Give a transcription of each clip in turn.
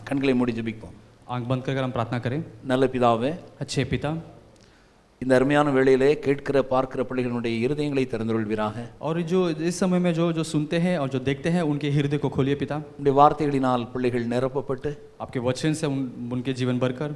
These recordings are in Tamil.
கண்களை மூடி ஜெபிப்போம். आंख बंद कर हम प्रार्थना करें। நல்ல பிதாவே, अच्छे पिता, இந்த அருமையான வேளையிலே கேட்கிற பார்க்கிற பிள்ளைகளுடைய இருதயங்களை திறந்துள்வீராக. और जो इस समय में जो सुनते हैं और जो देखते हैं उनके हृदय को खोलिए पिता। உம்முடைய வார்த்தைகளினால் பிள்ளைகள் நிரப்பப்பட்டு आपके वचन से उनके जीवन भरकर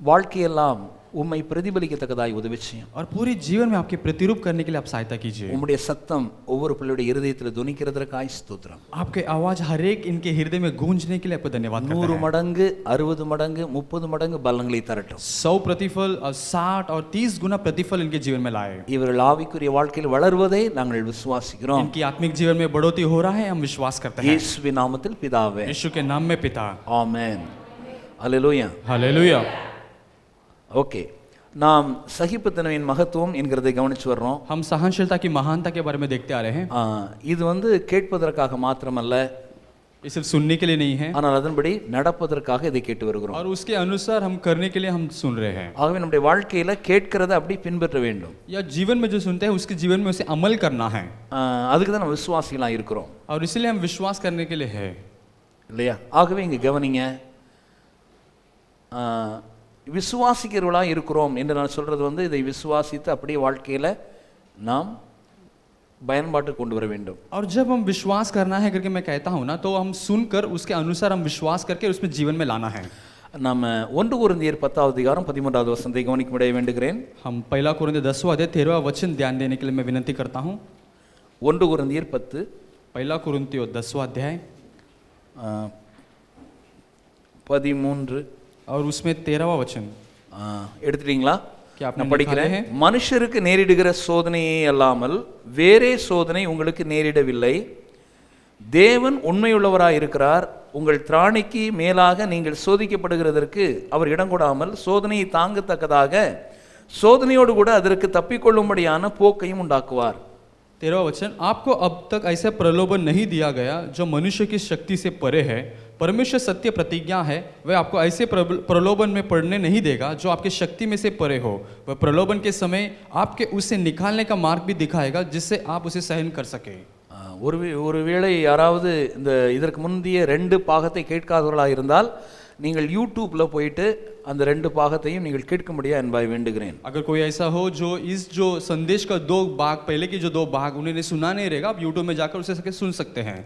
வாழ்க்கையெல்லாம் உம்மை பிரதிபலிக்கத்தக்கதாய் உதவி செய்யும். और पूरे जीवन में आपके प्रतिरूप करने के लिए आप सहायता कीजिए। உம்முடைய சத்தம் ஒவ்வொரு பிள்ளையுடைய இருதயத்தில் துணிக்கிறதற்காய் ஸ்தோத்திரம். आपके आवाज हर एक इनके हृदय में गूंजने के लिए आपको धन्यवाद करते 100 हैं। மடங்கு 60 மடங்கு 30 மடங்கு பலன்களை தரட்டும். 100 प्रतिफल और 60 और 30 गुना प्रतिफल इनके जीवन में लाए। இவர்கள் ஆவிக்குரிய வாழ்க்கையில் வளர்வதை நாங்கள் விசுவாசிக்கிறோம். इनकी आत्मिक जीवन में बढ़ोतरी हो रहा है, हम विश्वास करते हैं। இயேசுவின் நாமத்தில் பிதாவே, यीशु के नाम में पिता, ஆமென். அல்லேலூயா. हालेलुया। ஓகே, நாம் சகிப்புத்தன்மையின் மகத்துவம் என்கிறதை கவனிச்சு வர்றோம். हम सहनशीलता की महानता के बारे में देखते आ रहे हैं। இது கேட்பதற்காக மாத்திரமல்ல, ये सिर्फ सुनने के लिए नहीं है, ஆனால் அதன்படி நடப்பதற்காக இதை கேட்டு வருகிறோம். और उसके अनुसार हम करने के लिए हम सुन रहे हैं। ஆகவே நம்முடைய வாழ்க்கையில கேட்கிறத அப்படி பின்பற்ற வேண்டும். या जीवन में जो सुनते हैं उसके जीवन में उसे अमल करना है, அதுக்கு தான் நம்ம விசுவாசிகளா இருக்கிறோம். और इसलिए हम विश्वास करने के लिए है, இல்லையா? ஆகவே இங்க கவனிங்க, விசுவாசிக்கிறவர்களா இருக்கிறோம் என்று நான் சொல்றது இதை விசுவாசித்து அப்படியே வாழ்க்கையில நாம் பயன்பாட்டுக்கு கொண்டு வர வேண்டும். और जब हम विश्वास करना है करके मैं कहता हूं ना, तो हम सुनकर उसके अनुसार हम विश्वास करके उसमें जीवन में लाना है। நம்ம 1 கொரிந்தியர் 10வது அதிகாரம் 13வது வசனத்தை கவனிக்கும்படி வேண்டுகிறேன். हम पहला कोरिन्थियों 10वां अध्याय 13वां वचन ध्यान देने के लिए मैं विनती करता हूं। 1 கொரிந்தியர் 10 पहला कोरिन्थियों 10वां अध्याय 13 और उसमें 13वां वचन எடுத்துட்டீங்களா? நான் படிக்கிறேன். மனுஷருக்கு நேரிடுகிற சோதனையே அல்லாமல் வேறே சோதனை உங்களுக்கு நேரிடவில்லை. தேவன் உண்மையுள்ளவராய் இருக்கிறார். உங்கள் திராணிக்கு மேலாக நீங்கள் சோதிக்கப்படுகிறதற்கு அவர் இடம் கொடாமல் சோதனையை தாங்கத்தக்கதாக சோதனையோடு கூட அதற்கு தப்பிக்கொள்ளும்படியான போக்கையும் உண்டாக்குவார். 13वां वचन, आपको अब तक ऐसा प्रलोभन नहीं दिया गया जो मनुष्य की शक्ति से परे है। परमेश्वर सत्य प्रतिज्ञा है, वह आपको ऐसे प्रलोभन में पड़ने नहीं देगा जो आपकी शक्ति में से परे हो। वह प्रलोभन के समय आपके उसे निकालने का मार्ग भी दिखाएगा जिससे आप उसे सहन कर सके। ஒருவேளை யாராவது இந்த இதற்கு முந்தைய 2 பாகத்தை கேட்காதவர்களாக இருந்தால் நீங்கள் யூடியூப்ல போயிட்டு அந்த 2 பாகத்தையும் நீங்கள் கேட்கும்படியா அன்பாய் வேண்டுகிறேன். अगर कोई ऐसा हो जो संदेश का 2 भाग, पहले की जो 2 भाग उन्हें सुना नहीं रहेगा, आप यूट्यूब में जाकर उसे सुन सकते हैं।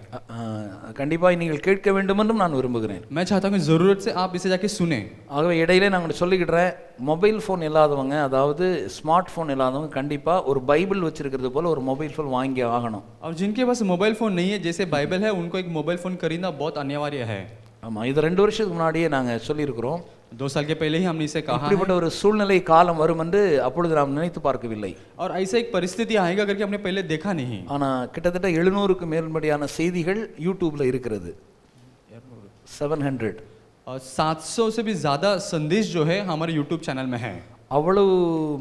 கண்டிப்பாக நீங்கள் கேட்க வேண்டும் என்றும் நான் விரும்புகிறேன். मैं चाहता हूं कि जरूरत से आप इसे जाके सुने। ஆகவே இடையிலே நான் சொல்லிக்கிறேன், மொபைல் ஃபோன் இல்லாதவங்க, அதாவது ஸ்மார்ட் ஃபோன் இல்லாதவங்க கண்டிப்பா ஒரு பைபிள் வச்சிருக்கிறது போல ஒரு மொபைல் ஃபோன் வாங்கி ஆகணும். और जिनके पास मोबाइल फोन नहीं है, जैसे बाइबल है, उनको एक मोबाइल फोन खरीदना बहुत अनिवार्य है। ஆமா, இது 2 வருஷத்துக்கு முன்னாடியே நாங்க சொல்லியிருக்கிறோம். 2 साल के पहले ही हमने इसे कहा है। இப்படிப்பட்ட ஒரு சூழ்நிலை காலம் வரும் என்று அப்பொழுது நாம் நினைத்து பார்க்கவில்லை. और ऐसा एक परिस्थिति आएगा करके हमने पहले देखा नहीं। ஆனா கிட்டத்தட்ட 700க்கு மேற்படியான செய்திகள் யூடியூப்ல இருக்கிறது. 700 और 700 से भी ज्यादा संदेश जो है हमारे यूट्यूब चैनल में है। அவ்வளவு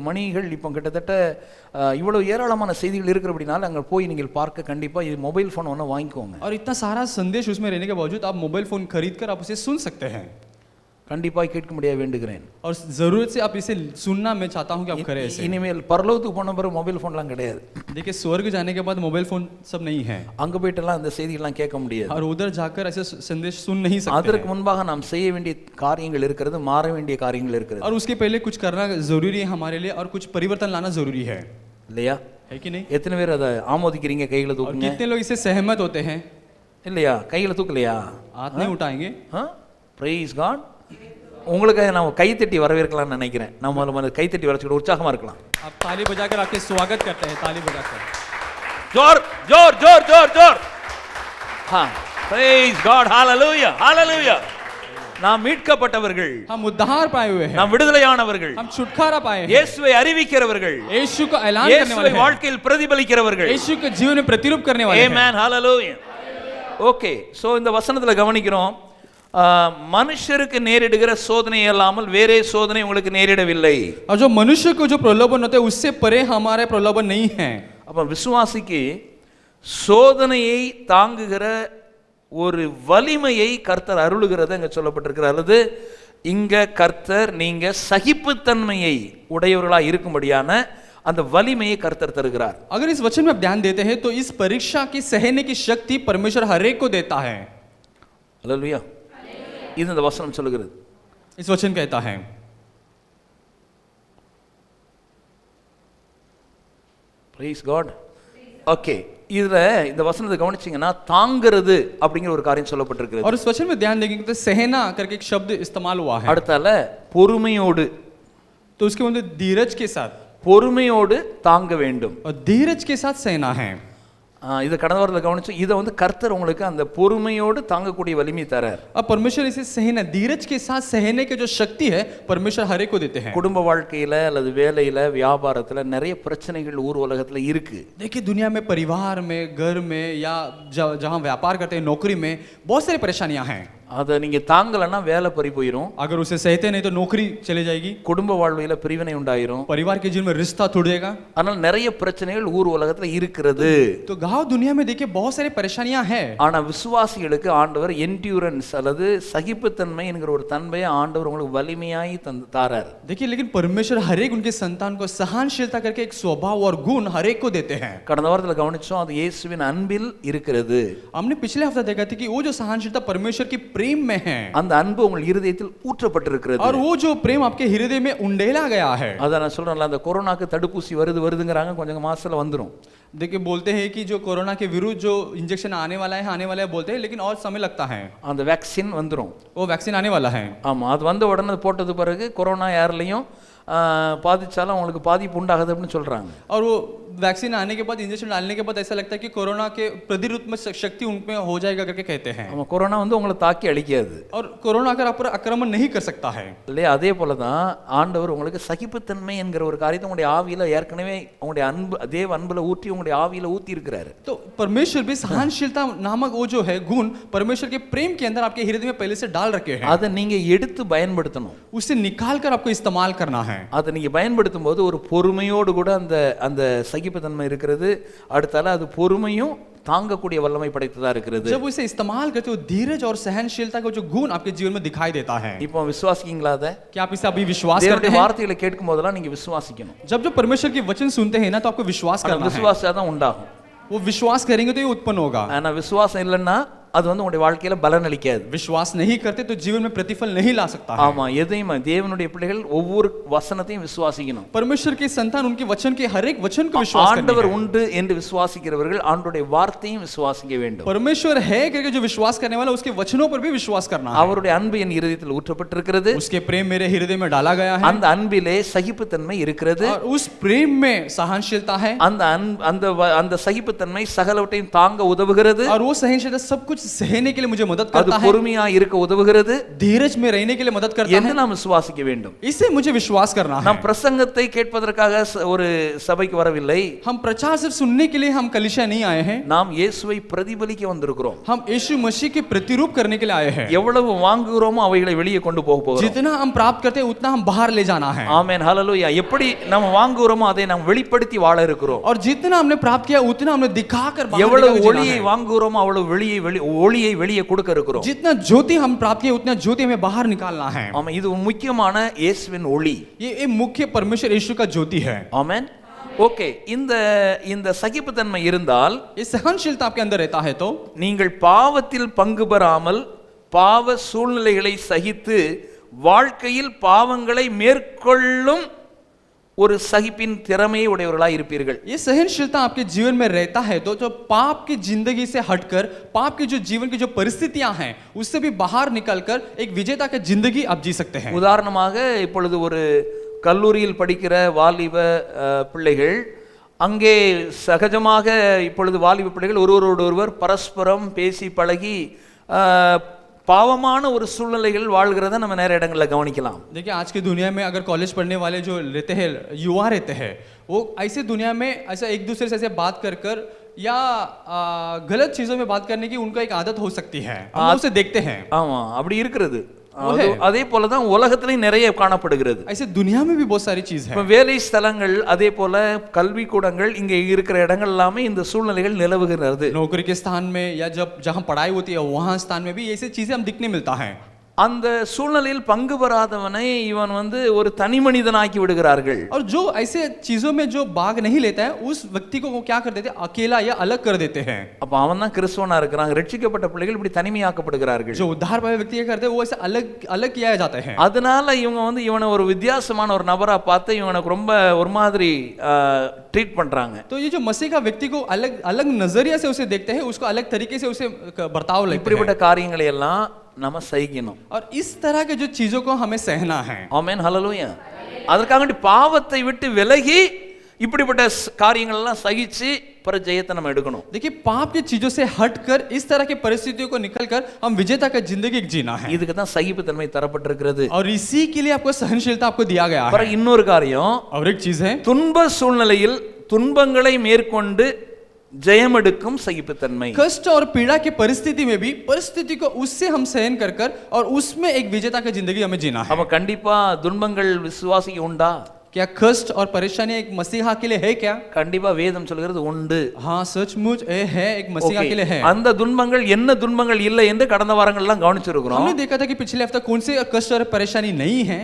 மணிகள் இப்போ கிட்டத்தட்ட இவ்வளவு ஏராளமான செய்திகள் இருக்கிறபடினால அங்கே போய் நீங்கள் பார்க்க கண்டிப்பாக இது மொபைல் ஃபோன் ஒன்று வாங்கிக்கோங்க. और इतना सारा संदेश उसमें रहने के बावजूद आप मोबाइल फोन खरीद कर आप उसे सुन सकते हैं। கண்டிப்பாக கேட்க முடியாது வேண்டுகிறேன். और जरूरत से आप इसे सुनना मैं चाहता हूं कि आप करें ऐसे। இனிமேல் பரலோகத்துக்கு போன பிறகு மொபைல் ஃபோன்லாம் கிடையாது. देखिए, स्वर्ग जाने के बाद मोबाइल फोन सब नहीं है, அங்க போய்ட்டெல்லாம் அந்த செய்திகள்லாம் கேட்க முடியாது. और उधर जाकर ऐसे संदेश सुन नहीं सकते। அதற்கு முன்பாக நாம் செய்ய வேண்டிய காரியங்கள் இருக்கிறது, மாற வேண்டிய காரியங்கள் இருக்கிறது. और उसके पहले कुछ करना जरूरी है हमारे लिए, और कुछ परिवर्तन लाना जरूरी है, இல்லையா? है कि नहीं? எத்தனை பேர் அதை ஆமோதிக்கிறீங்க? கைகளை தூக்குங்க. कितने लोग इससे सहमत होते हैं? இல்லையா? கைகளை தூக்கலையா? हाथ नहीं उठाएंगे? Praise God. உங்களுக்கு நான் கைத்தட்டி வரவேற்கலாம்னு நினைக்கிறேன். நம்ம முதல்ல கைத்தட்டி வரச்சுட்டு உற்சாகமா இருக்கலாம். आप ताली बजाकर आपके स्वागत करते हैं, ताली बजाकर। जोर जोर जोर जोर जोर. हां, praise God, hallelujah, hallelujah. நாம் மீட்கப்பட்டவர்கள், हम उद्धार पाए हुए हैं, நாம் விடுதலையானவர்கள், हम छुटकारा पाए हैं, இயேசுவை அறிவிக்கிறவர்கள், यीशु को ऐलान करने वाले இயேசுவை हैं, வாழ்க்கையில் பிரதிபலிக்கிறவர்கள், यीशु के जीवन में प्रतिरूप करने वाले हैं। आमेन, hallelujah. ஓகே, சோ இந்த வசனத்துல கவனிக்கிறோம், மனுஷருக்கு நேரிடுகிற சோதனை இல்லாமல் வேறே சோதனை உங்களுக்கு நேரிடவில்லை. और जो मनुष्य को जो प्रलोभन होते हैं उससे परे हमारे प्रलोभन नहीं है। அப்ப விசுவாசிக்கு சோதனையை தாங்குகிற ஒரு வலிமையை கர்த்தர் அருளுகிறது அங்க சொல்லப்பட்டிருக்கிறது. அல்லது இங்க கர்த்தர் நீங்க சகிப்புத்தன்மையை உடையவர்களாக இருக்கும்படியான அந்த வலிமையை கர்த்தர் தருகிறார். अगर इस वचन में आप ध्यान देते हैं तो इस परीक्षा की सहने की शक्ति परमेश्वर हर एक को देता है। हालेलुया. இது இந்த வசனம் சொல்லுகிறது. इस वचन कहता है. Praise God. ஓகே, இதுல இந்த வசனத்தை கவனிச்சீங்கன்னா தாங்கிறது அப்படிங்கிற ஒரு காரியம் சொல்லப்பட்டிருக்கிறது. और इस वचन में ध्यान देंगे तो सहना करके एक शब्द इस्तेमाल हुआ है. அடுத்தால பொறுமையோடு, तो उसके मतलब धीरज के साथ, பொறுமையோடு தாங்க வேண்டும். और धीरज के साथ सहना है. இதை கடந்த வாரத்தில் கவனிச்சு, இதை வந்து கர்த்தர் உங்களுக்கு அந்த பொறுமையோடு தாங்கக்கூடிய வலிமை தரார். अब परमेश्वर इसे सहना, धीरज के साथ सहने के जो शक्ति है परमेश्वर हर एक को देते हैं. குடும்ப வாழ்க்கையில அல்லது வேலையில வியாபாரத்துல நிறைய பிரச்சனைகள் ஊர் உலகத்துல இருக்கு. देखिए दुनिया में, परिवार में, घर में या जहाँ व्यापार करते हैं, नौकरी में बहुत सारी परेशानियां हैं. அதை நீங்க தாங்கலன்னா வேலை பறி போயிடும். अगर उसे सहते नहीं तो नौकरी चली जाएगी, குடும்ப வாழ்வில பிரிவினை உண்டாயிரும், परिवार के जीवन में रिश्ता टूट जाएगा. அதனால நிறைய பிரச்சனைகள் ஊர் உலகத்துல இருக்கிறது. तो गांव दुनिया में देखिए बहुत सारी परेशानियां हैं. ஆனா விசுவாசிகளுக்கு ஆண்டவர் என்டியூரன்ஸ் அல்லது சகிப்புத்தன்மை என்கிற ஒரு தன்மையை ஆண்டவர் உங்களுக்கு வலிமையாய் தாரார். देखिए लेकिन परमेश्वर हर एक उनके संतान को सहनशीलता करके एक स्वभाव और गुण हर एक को देते हैं. கடந்த வாரத்துல கவனிச்சோம், அது இயேசுவின் அன்பில் இருக்கிறது. हमने पिछले हफ्ते देखा था कि वो जो सहनशीलता परमेश्वर की प्रेम में है, அந்த अன்பு உங்கள் இருதயத்தில் ஊற்றப்பட்டிருக்கிறது. और वो जो प्रेम आपके हृदय में उंडेला गया है. அத நான் சொல்றேன்ல, அந்த கொரோனாக்கு தடுப்பூசி வருதுங்கறாங்க, கொஞ்சம் மாசத்துல வந்துரும். देखिए बोलते हैं कि जो कोरोना के विरुद्ध जो इंजेक्शन आने वाला है बोलते हैं, लेकिन और समय लगता है. அந்த வேக்சின் வந்துரும். वो वैक्सीन आने वाला है. ஆமா, அது வந்த உடனே போட்டது பிறகு கொரோனா யாரிலையும் பாதிச்சாலும் அவங்களுக்கு பாதிப்பு உண்டாகுது அப்படின்னு சொல்றாங்க. और वो वैक्सीन आने के बाद, इंजेक्शन डालने के बाद ऐसा लगता है कि कोरोना के प्रतिरोधक शक्ति उनमें हो जाएगा करके कहते हैं. ஆமா, கொரோனா வந்து உங்களை தாக்கி அழிக்காது. और कोरोना का पर आक्रमण नहीं कर सकता है. இல்லையா? அதே போல தான் ஆண்டவர் உங்களுக்கு சகிப்புத்தன்மை என்கிற ஒரு காரியத்தை உங்களுடைய ஆவியில ஏற்கனவே உங்களுடைய அன்பு தேவ அன்புல ஊற்றி உங்களுடைய ஆவியில ஊத்தி இருக்கிறாரு. तो परमेश्वर भी सहनशीलता नामक वो जो है गुण परमेश्वर के प्रेम के अंदर आपके हृदय में पहले से डाल रखे हैं. அதை நீங்க எடுத்து பயன்படுத்தணும். उसे निकाल कर आपको इस्तेमाल करना है. அதை நீங்க பயன்படுத்தும் போது ஒரு பொறுமையோடு கூட அந்த அந்த சகிப்புத்தன்மை இருக்கிறது. அடுத்தால அது பொறுமையும் தாங்கக்கூடிய வல்லமை படைத்ததா இருக்கிறது. जब उसे इस्तेमाल करते हो, धीरज और सहनशीलता का जो गुण आपके जीवन में दिखाई देता है. இப்போ விசுவாசிக்கீங்களா? அதை क्या आप इसे अभी विश्वास करते தேவனுடைய हैं? வார்த்தைகளை கேட்கும் போதெல்லாம் நீங்க விசுவாசிக்கணும். जब जो परमेश्वर के वचन सुनते हैं ना, तो आपको विश्वास करना है. விசுவாசம் தான் உண்டாகும். वो विश्वास करेंगे तो ये उत्पन्न होगा. ஆனா விசுவாசம் இல்லைன்னா அது வந்து உங்களுடைய வாழ்க்கையில பலன் அளிக்காது. विश्वास नहीं करते तो जीवन में प्रतिफल नहीं ला सकता है. ஆமா, எதையும் தேவனுடைய பிள்ளைகள் ஒவ்வொரு வசனத்தையும் விசுவாசிக்கணும். परमेश्वर के संतान उनके वचन के हर एक वचन को विश्वास करना है. ஆண்டவர் உண்டு என்று விசுவாசிக்கிறவர்கள் ஆண்டவருடைய வார்த்தையும் விசுவாசிக்க வேண்டும். परमेश्वर है करके जो विश्वास करने वाला, उसके वचनों पर भी विश्वास करना है. அவருடைய அன்பு என் இருதயத்தில் ஊற்றப்பட்டிருக்கிறது. उसके प्रेम मेरे हृदय में डाला गया है. அந்த அன்பிலே சகிப்புத்தன்மை இருக்கிறது. और उस प्रेम में सहनशीलता है. அந்த சகிப்புத்தன்மை சகலவற்றையும் தாங்க உதவுகிறது. और वो सहनशीलता सब कुछ सहने के लिए मुझे मदद அது करता है. பொறுமையா இருக்க உதவுகிறது. धीरज में रहने के लिए मदद करता என்று है. நாம் விசுவாசிக்க வேண்டும். इसे मुझे विश्वास करना है. நாம் பிரசங்கத்தை கேட்பதற்காக ஒரு சபைக்கு வரவில்லை. हम प्रचार सिर्फ सुनने के लिए हम कलीसिया नहीं आए हैं. நாம் இயேசுவை பிரதிபலிக்க வந்திருக்கிறோம். हम यीशु मसीह के प्रतिरूप करने के लिए आए हैं. எவ்வளவு வாங்குகிறோமோ அவைகளை வெளியே கொண்டு போக போகிறோம். जितना हम प्राप्त करते हैं उतना हम बाहर ले जाना है. ஆமென், ஹல்லேலூயா. எப்படி நாம் வாங்குகிறோமோ அதை நாம் வெளிப்படுத்தி வாழ இருக்கிறோம். और जितना हमने प्राप्त किया उतना हमने दिखाकर बाहर எவ்வளவு निकाल ஒளியை வாங்குகிறோமோ அவ்வளவு ஒளியை வெளியே கொடுக்க இருக்கிறோம். जितना ज्योति हम प्राप्त किए उतना ज्योति हमें बाहर निकालना है. ஆமா, இது முக்கியமான இயேசுவின் ஒளி. ये मुख्य परमेश्वर यीशु का ज्योति है. ஆமென். ஓகே, இந்த சகிப்புத்தன்மை இருந்தால், ये सहनशीलता आपके अंदर रहता है तो நீங்கள் பாவத்தில் பங்கு பெறாமல் பாவ சூழ்நிலைகளை சகித்து வாழ்க்கையில் பாவங்களை மேற்கொள்ளும் ஒரு சகிப்பின் திறமையை உடையவர்களாய் இருப்பீர்கள். ये सहनशीलता आपके जीवन में रहता है तो जो पाप की जिंदगी से हटकर पाप की जो जीवन की जो परिस्थितियां हैं उससे भी बाहर निकलकर एक विजेता की जिंदगी आप जी सकते हैं. உதாரணமாக, இப்பொழுது ஒரு கல்லூரியில் படிக்கிற வாலிப பிள்ளைகள், அங்கே சகஜமாக இப்பொழுது வாலிப பிள்ளைகள் ஒருவரோடு ஒருவர் பரஸ்பரம் பேசி பழகி பாவமான ஒரு சூழ்நிலைகள் வாழ்கிறத நம்ம நிறைய இடங்களில் கவனிக்கலாம். देखिए आज की दुनिया में अगर कॉलेज पढ़ने वाले जो रहते हैं, युवा रहते हैं, वो ऐसे दुनिया में ऐसा एक दूसरे से ऐसे बात कर या गलत चीजों में बात करने की उनका एक आदत हो सकती है. हम उसे देखते हैं. ஆமா, அப்படி இருக்கிறது. அதே போல தான் உலகத்திலேயும் நிறைய காணப்படுகிறது. ऐसे दुनिया में भी बहुत सारी चीज है. இப்போ வேலை ஸ்தலங்கள், அதே போல கல்வி கூடங்கள், இங்கே இருக்கிற இடங்கள் எல்லாமே இந்த சூழ்நிலைகள் நிலவுகிறது. नौकरी के स्थान में या जब जहाँ पढ़ाई होती है वहाँ स्थान में भी ऐसी चीजें हम दिखने मिलता है. அந்த சூழ்நிலையில் பங்கு பெறாதவனை இவன் ஒரு தனி மனிதனாக்கி விடுகிறார்கள். और जो ऐसे चीजों में जो भाग नहीं लेता है उस व्यक्ति को वो क्या कर देते हैं, अकेला या अलग कर देते हैं. அப்ப அவன் தான் கிறிஸ்தவனா இருக்கிறான். ரட்சிக்கப்பட்ட பிள்ளைகள் இப்படி தனிமையாக்கப்படுகிறார்கள். जो उद्धार पाए व्यक्ति क्या करते हैं वो ऐसे अलग अलग किया जाते हैं. அதனால இவங்க இவனை ஒரு வித்தியாசமான ஒரு நபரா பார்த்து இவனுக்கு ரொம்ப ஒரு மாதிரி ட்ரீட் பண்றாங்க. तो ये जो मसीह का व्यक्ति को अलग अलग नजरिया से उसे देखते हैं, उसको अलग तरीके से उसे बर्ताव लेते हैं. இப்படிப்பட்ட காரியங்களை எல்லாம் நம்ம சகிக்கணும். और इस तरह के जो चीजों को हमें सहना है. ஆமென், ஹல்லேலூயா. அதற்காக பாவத்தை விட்டு விலகி இப்படிப்பட்ட காரியங்கள் எல்லாம் சகிச்சு பிற ஜெயத்தை நம்ம எடுக்கணும். देखिए पाप की चीजों से हटकर इस तरह की परिस्थितियों को निकलकर हम विजेता का जिंदगी जीना है. இதுக்கு தான் சகிப்புத்தன்மை தரப்பட்டிருக்கிறது. और इसी के लिए आपको सहनशीलता आपको दिया गया है. பிற இன்னொரு காரியம், और एक चीज है, துன்ப சூழ்நிலையில் துன்பங்களை மேற்கொண்டு ஜெயமெடுக்கும் சகிப்புத்தன்மை. कष्ट और पीड़ा की परिस्थिति में भी परिस्थिति को उससे हम सहन कर कर और उसमें एक विजेता का जिंदगी हमें जीना है. அப்ப கண்டிப்பா துன்பங்கள் விசுவாசிக்கு உண்டா? क्या कष्ट और परेशानी एक मसीहा के लिए है क्या? கண்டிப்பா வேதம் சொல்கிறது உண்டு. हाँ सचमुच ये है, एक मसीहा के लिए है. அந்த துன்பங்கள் என்ன துன்பங்கள் இல்லை என்று கடந்த வாரங்கள் எல்லாம் கவனிச்சிருக்கிறோம். हमने देखा था कि पिछले हफ्ते कौन से कष्ट और परेशानी नहीं है,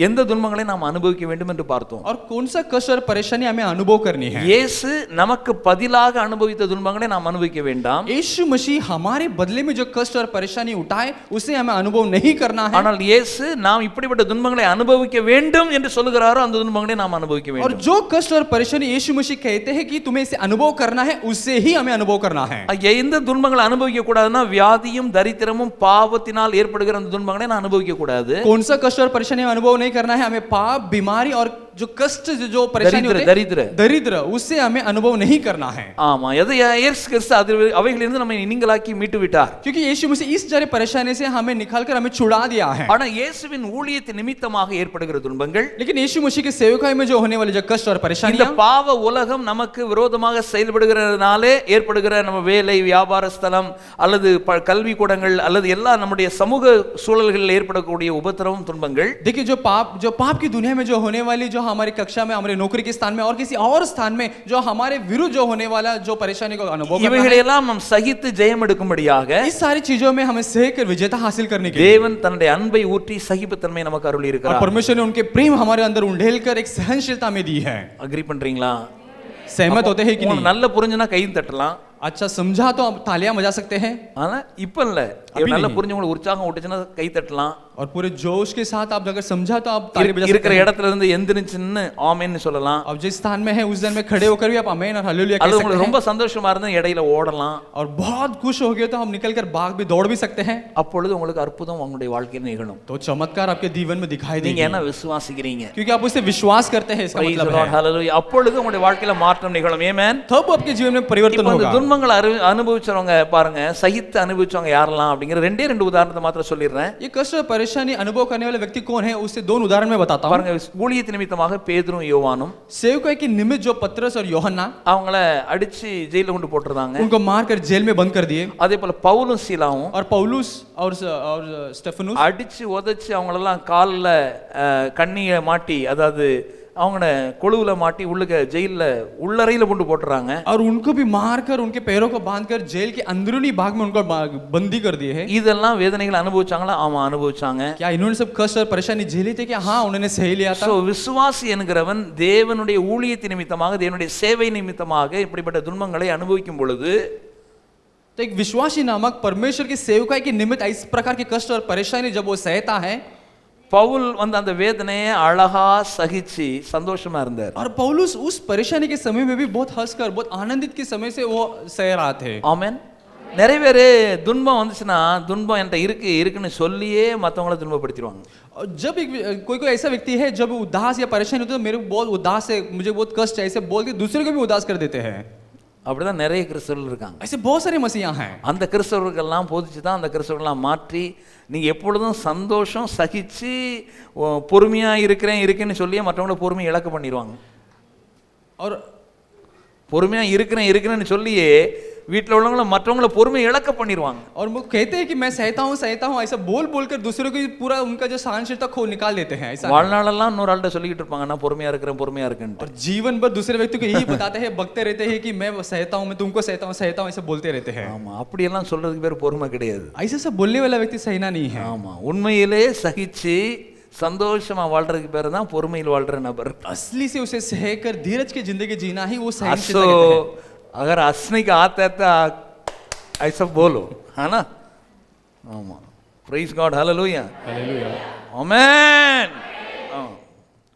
எந்த துன்பங்களை நாம் அனுபவிக்க வேண்டும் என்று பார்த்தோம். और कौन सा कष्ट और परेशानी हमें अनुभव करनी है. இயேசு நமக்கு பதிலாக அனுபவித்த துன்பங்களை நாம் அனுபவிக்க வேண்டாம். यीशु मसीह हमारे बदले में जो कष्ट और परेशानी उठाए उसे हमें अनुभव नहीं करना है. ஆனால் இயேசு நாம் இப்படிப்பட்ட துன்பங்களை அனுபவிக்க வேண்டும் என்று சொல்லுகிறாரோ அந்த துன்பங்களை நாம் அனுபவிக்க और வேண்டும். जो कष्ट और परेशानी यीशु मसीह कहते हैं कि तुम्हें इसे अनुभव करना है, उससे ही हमें अनुभव करना है. எந்த துன்பங்களை அனுபவிக்க கூடாதுன்னா வியாதியும் தரித்திரமும் பாவத்தினால் ஏற்படுகிற அந்த துன்பங்களை நான் அனுபவிக்க கூடாது. कौन सा कष्ट और परेशानी अनुभव नहीं करना है, हमें पाप, बीमारी और जो कष्ट जो परेशानी होते हैं, दरिद्र उससे हमें अनुभव नहीं करना है. ஆமா, எதை இயேசு கிறிஸ்து அவைகளிலிருந்து நம்மை நீங்களாக்கி மீட்டு விட்டார். क्योंकि यीशु मसीह इस सारे परेशानी से हमें निकालकर हमें छुड़ा दिया है. ஆனா இயேசுவின் ஊழியத்தின் நிமித்தமாக ஏற்படுகிற துன்பங்கள், लेकिन यीशु मसीह के सेवकाई में जो होने वाले जो कष्ट और இந்த परेशानियां, பாவ உலகம் நமக்கு விரோதமாக செயல்படுகிறதுனாலே ஏற்படுகிற நம்ம வேலை, வியாபார ஸ்தலம் அல்லது கல்வி கூடங்கள் அல்லது எல்லா நம்முடைய சமூக சூழல்களில் ஏற்படக்கூடிய உபத்திரவம் துன்பங்கள், देखिए जो पाप की दुनिया में जो होने वाली, जो हमारी कक्षा में, हमारे नौकरी के स्थान में और किसी और स्थान में जो हमारे विरुद्ध जो होने वाला जो परेशानी को अनुभव करना है, இவைகளெல்லாம் நாம் சகித்து ஜெயம் எடுக்கும்படியாக इस सारी चीजों में हमें सहकर विजेता हासिल करने के लिए தேவன் தன்னுடைய அன்பை ஊற்றி சகிப்புத்தன்மை நமக்கு அருளி और இருக்கிறார். परमेश्वर ने उनके प्रेम हमारे अंदर उंडेलकर एक सहनशीलता में दी है. அக்ரி பண்றீங்களா? सहमत होते हैं कि नहीं? நல்ல புரிஞ்சுனா கையும் தட்டலாம். अच्छा समझा तो आप तालियां बजा सकते हैं. ஆனா இப்ப இல்ல, நல்ல புரிஞ்சவங்களுக்கு உற்சாகம் விட்டுச்சுன்னா கை தட்டலாம். और पूरे जोश के साथ आप अगर समझा तो आप ताली बजा सकते இருக்கிற हैं. இடத்துல இருந்து எந்திரிச்சுன்னு ஆமென்னு சொல்லலாம். अब जिस स्थान में है उस दिन में खड़े होकर भी आप आमीन और हालेलुया कह அது सकते உங்களுக்கு हैं. ரொம்ப சந்தோஷமா இருந்தா இடையில ஓடலாம். और बहुत खुश हो गए तो हम निकलकर भाग भी दौड़ भी सकते हैं. அப்பொழுது உங்களுக்கு அற்புதம் உங்களுடைய வாழ்க்கையில் நிகழும். तो चमत्कार आपके जीवन में दिखाई நீங்க देगी என்ன விசுவாசிக்கிறீங்க? क्योंकि आप उसे विश्वास करते हैं, इसका Praise मतलब the Lord, है hallelujah. அப்பொழுது உங்களுடைய வாழ்க்கையில மாற்றம் நிகழும். ஆமென். तब आपके जीवन में परिवर्तन இப்போ அந்த होगा. துன்பங்களை அனுபவிச்சவங்க பாருங்க, சகித்து அனுபவிச்சவங்க யாரெல்லாம் அப்படிங்கிற ரெண்டே ரெண்டு உதாரணத்தை மாத்திரம் சொல்லிடுறேன். ये कष्ट और परेशानी अनुभव करने वाले व्यक्ति कौन है, उससे दोनों उदाहरण में बताता हूं. பாருங்க, ஊழியத்தின் நிமித்தமாக பேதுரும் யோவானும் सेवकाई के निमित्त जो पतरस और யோहन्ना, அவங்கள அடிச்சு ஜெயில கொண்டு போட்டுருந்தாங்க. उनको मारकर जेल में बंद कर दिए. அதே போல பவுலும் சீலாவும் और पौलुस और स्टेफनुस அடிச்சு உதைச்சு அவங்களெல்லாம் காலில் கண்ணியை மாட்டி, அதாவது அவங்கள கொழுவுல மாட்டி உள்ளுக்க ஜெயில உள்ளறையில கொண்டு போட்டுறாங்க. और उनको भी मारकर उनके पैरों को बांधकर जेल के अंदरूनी भाग में उनको बंदी कर दिए हैं. இதெல்லாம் வேதனைகள் அனுபவிச்சாங்களா? ஆமா, அனுபவிச்சாங்க. क्या इन्होंने सब कष्ट और परेशानी झेली थी? क्या हाँ उन्होंने सही लिया था. சோ விசுவாசி என்கிறவன் தேவனுடைய ஊழியத்தின் நிமித்தமாக, தேவனுடைய சேவை நிமித்தமாக இப்படிப்பட்ட துன்பங்களை அனுபவிக்கும் பொழுது, तो एक विश्वासी नामक परमेश्वर की सेवकाई के निमित्त इस प्रकार के कष्ट और परेशानी जब वो सहता है, பவுல் அந்த வேதனையை அழகா சகிச்சு சந்தோஷமா இருந்தார். और पौलुस उस परेशानी के समय में भी बहुत हंसकर, बहुत आनंदित के समय से वो सह रहा थे. ஆமென். நிறைய பேர் துன்பம் வந்துச்சுன்னா துன்பம் என்கிட்ட இருக்குன்னு சொல்லியே மற்றவங்கள துன்பப்படுத்திடுவாங்க. और जब कोई ऐसा व्यक्ति है जब उदास या परेशानी होती है तो मेरे को बहुत उदास है, मुझे बहुत कष्ट है, ऐसे बोल के दूसरे को भी उदास कर देते हैं. அப்படிதான் நிறைய கிறிஸ்தவர்கள் இருக்காங்க. ऐसे बहुत सारे मसीहा हैं. அந்த கிறிஸ்தவர்கள்லாம் போதிச்சு தான் அந்த கிறிஸ்தவர்கள்லாம் மாற்றி நீங்க எப்பொழுதும் சந்தோஷம் சகிச்சு பொறுமையா இருக்கேன்னு சொல்லியே மற்றவங்கள பொறுமையை இழக்க பண்ணிடுவாங்க. और பொறுமையா இருக்கிறேன்னு சொல்லியே வீட்டில் உள்ளவங்கள மற்றவங்கள பொறுமை இழக்க பண்ணிடுவாங்க. और वो कहते हैं कि मैं सहता हूँ ऐसा बोल बोल कर दूसरों की पूरा उनका जो सहनशीलता खो निकाल देते हैं ऐसा। வாழ்நாளெல்லாம் இன்னொரு ஆள்கிட்ட சொல்லிக்கிட்டு இருப்பாங்க, நான் பொறுமையா இருக்கிறேன். और जीवन भर दूसरे व्यक्ति को यही बताते हैं, बकते रहते हैं कि मैं सहता हूँ, मैं तुमको सहता हूँ ऐसा बोलते रहते हैं। ஆமா, அப்படியெல்லாம் சொல்றதுக்கு பேர் பொறுமை கிடையாது. ऐसे सब बोलने वाला व्यक्ति सहना नहीं है। ஆமா, உண்மையிலே சகிச்சு சந்தோஷமா வாழ்றதுக்கு பேர் தான் பொறுமையில் வாழ்ற நபர். असली से उसे सहकर धीरज की जिंदगी जीना ही वो असो सहनशीलता कहते हैं। अगर हंसने का आता है तो ऐसा बोलो, है ना? ஆமா, praise God, hallelujah, hallelujah, amen.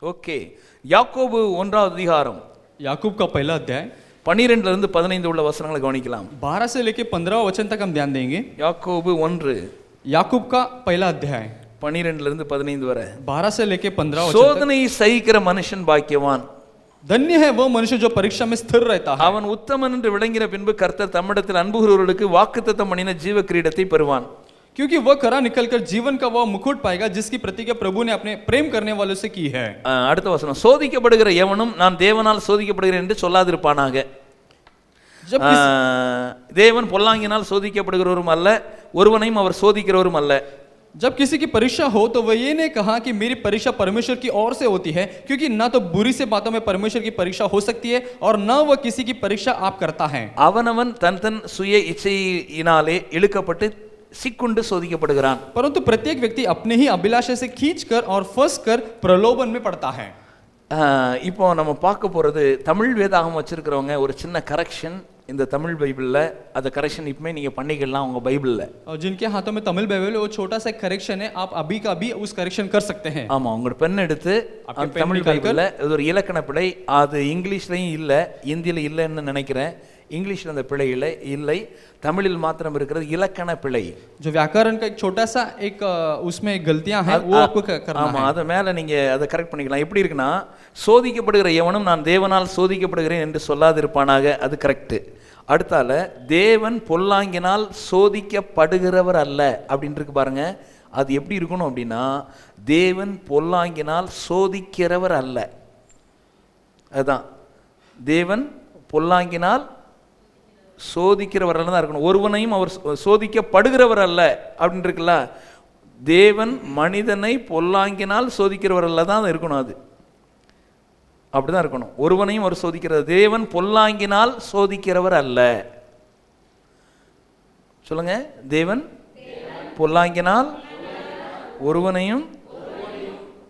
Okay, யாக்கோபு 1வது அதிகாரம் याकूब का पहला अध्याय 12 இருந்து 15 உள்ள வசனங்களை கவனிக்கலாம். 12 से लेके 15 वचन तक हम ध्यान देंगे। யாக்கோபு 1 याकूब का पहला अध्याय 12 இருந்து 15 வரை. 12 से लेके 15 वचन तक। சோதனை சகிக்கிற மனுஷன் பாக்கியவான், धन्य है वो मनुष्य जो परीक्षा में स्थिर रहता है। அவன் உத்தமன் என்று விளங்கின பின்பு கர்த்தர் தம்மிடத்தில் அன்புகிறவர்களுக்கு வாக்குத்தத்தம் பண்ணின ஜீவ கிரீடத்தை பெறுவான். क्योंकि वह खरा निकलकर जीवन का वह मुकुट पाएगा जिसकी प्रतिज्ञा प्रभु ने अपने प्रेम करने वालों से की है। அடுத்த வசனம், சோதிக்கப்படுகிற எவனும் நான் தேவனால் சோதிக்கப்படுகிறேன் என்று சொல்லாதிருப்பானாக. जब தேவன் பொல்லாங்கினால் சோதிக்கப்படுகிறவரும் அல்ல, ஒருவனையும் அவர் சோதிக்கிறவரும் அல்ல. जब किसी की परीक्षा हो तो वह ये नहीं कहा कि मेरी परीक्षा परमेश्वर की ओर से होती है, क्योंकि ना तो बुरी से बातों में परमेश्वर की परीक्षा हो सकती है और न वह किसी की परीक्षा आप करता है। அவனவன் தன் தன் சுய இச்சையினாலே இழுக்கப்பட்டு சிக்குண்டு சோதிக்கப்படுகிறான். परंतु प्रत्येक व्यक्ति अपने ही अभिलाषा से खींचकर और फंस कर प्रलोभन में पड़ता है। இப்போ நம்ம பார்க்க போறது தமிழ் வேதாகம் வச்சிருக்கிறவங்க ஒரு சின்ன கரெக்ஷன் இந்த தமிழ் பைபிளில், அந்த கரெக்ஷன் இப்பமே நீங்க பண்ணிக்கலாம் உங்க பைபிளில். और जिनके हाथों में तमिल बाइबल है वो छोटा सा करेक्शन है, आप अभी का अभी उस करेक्शन कर सकते हैं। ஆமா, உங்களோட பென் எடுத்து அந்த தமிழ் பைபிளில் இது ஒரு இலக்கண பிழை, அது இங்கிலீஷ்லையும் இல்லை, இந்தியில இல்லைன்னு நினைக்கிறேன். இங்கிலீஷ்ல அந்த பிழை இல்லை, தமிழில் மாத்திரம் இருக்கிறது இலக்கண பிழை. जो व्याकरण का एक छोटा सा एक उसमें गलतियां हैं वो आपको करना है। ஆமா, அத மேல நீங்க அதை கரெக்ட் பண்ணிக்கலாம். எப்படி இருக்குன்னா, சோதிக்கப்படுகிற எவனும் நான் தேவனால் சோதிக்கப்படுகிறேன் என்று சொல்லாதிருப்பானாக, அது கரெக்ட். அடுத்தால தேவன் பொல்லாங்கினால் சோதிக்கப்படுகிறவர் அல்ல அப்படின்னு இருக்கு பாருங்க. அது எப்படி இருக்கணும் அப்படின்னா, தேவன் பொல்லாங்கினால் சோதிக்கிறவர் அல்ல. அதுதான், தேவன் பொல்லாங்கினால் சோதிக்கிறவர் அல்ல தான் இருக்கணும். ஒருவனையும் அவர் சோதிக்கப்படுகிறவர் அல்ல அப்படின்னு இருக்குல்ல, தேவன் மனிதனை பொல்லாங்கினால் சோதிக்கிறவர் அல்ல தான் இருக்கணும். அது அப்படிதான் இருக்கணும். ஒருவனையும் அவர் சோதிக்கிறது, தேவன் பொல்லாங்கினால் சோதிக்கிறவர் அல்ல. சொல்லுங்க, தேவன் பொல்லாங்கினால் ஒருவனையும்,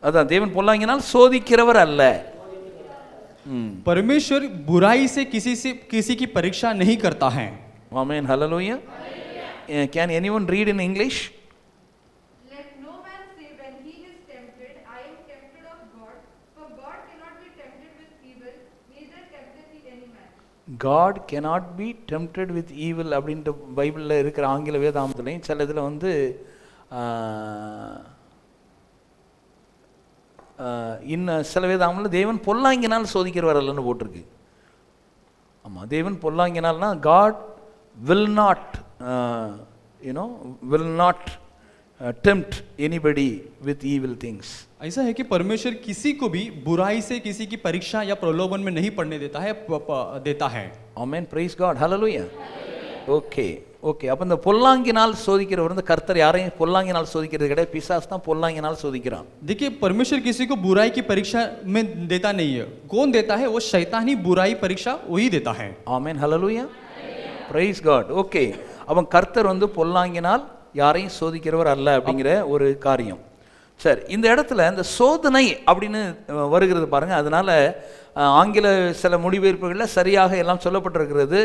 அதான் தேவன் பொல்லாங்கினால் சோதிக்கிறவர் அல்ல. परमेश्वर बुराई से किसी की परीक्षा नहीं करता है। आमेन, hallelujah. Can anyone read in English? Let no man say when he is tempted, I am tempted of God, for God cannot be tempted with evil, neither tempteth he any man. God cannot be tempted with evil அப்படின்ற பைபிளில் இருக்கிற ஆங்கில வேதாமத்துலையும் சில இதில் வந்து இன்னும் சில வேதாமத்தில் தேவன் பொல்லாங்கினால் சோதிக்கிறவர் அல்லன்னு போட்டிருக்கு. ஆமாம், தேவன் பொல்லாங்கினால்னா God will not will not tempt anybody with evil things. ऐसा है कि परमेश्वर किसी को भी बुराई से किसी की परीक्षा या प्रलोभन में नहीं पड़ने देता है। Amen, praise God, hallelujah. Okay. அப்ப இந்த பொல்லாங்கினால் சோதிக்கிறவர் வந்து கர்த்தர் யாரையும் பொல்லாங்கினால் சோதிக்கிறது கிடையாது, பிசாசு தான் பொல்லாங்கினால் சோதிக்கிறான். देखिए, परमेश्वर किसी को बुराई की परीक्षा में देता नहीं है। कौन देता है? वो शैतान ही बुराई परीक्षा वही देता है। Amen, hallelujah, praise God. Okay, அவன் கர்த்தர் வந்து பொல்லாங்கினால் யாரையும் சோதிக்கிறவர் அல்ல அப்படிங்கிற ஒரு காரியம். சரி, இந்த இடத்துல இந்த சோதனை அப்படின்னு வருகிறது பாருங்க. அதனால ஆங்கில சில மொழிபெயர்ப்புகளில் சரியாக எல்லாம் சொல்லப்பட்டிருக்கிறது.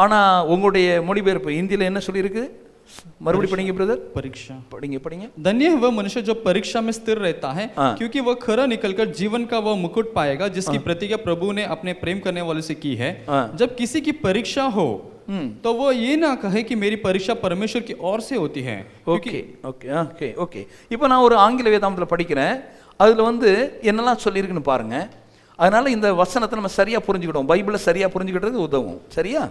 ஆனால் உங்களுடைய மொழிபெயர்ப்பு இந்தியில் என்ன சொல்லியிருக்கு? मறுபடி படிங்க ब्रदर. परीक्षा படிங்க. धन्य है वह मनुष्य जो परीक्षा में स्थिर रहता है, क्योंकि वह खरा निकलकर जीवन का वह मुकुट पाएगा जिसकी प्रतिज्ञा प्रभु ने अपने प्रेम करने वालों से की है। जब किसी की परीक्षा हो तो वो ये ना कहे कि मेरी परीक्षा परमेश्वर की ओर से होती है। ஓகே. இப்போ நான் ஒரு ஆங்கில வேதாந்தத்தில் படிக்கிறேன். அதில் வந்து என்னெல்லாம் சொல்லியிருக்குன்னு பாருங்க. அதனால இந்த வசனத்தை நம்ம சரியா புரிஞ்சுக்கிட்டோம், பைபிளை சரியா புரிஞ்சுக்கிட்டது உதவும். சரியா?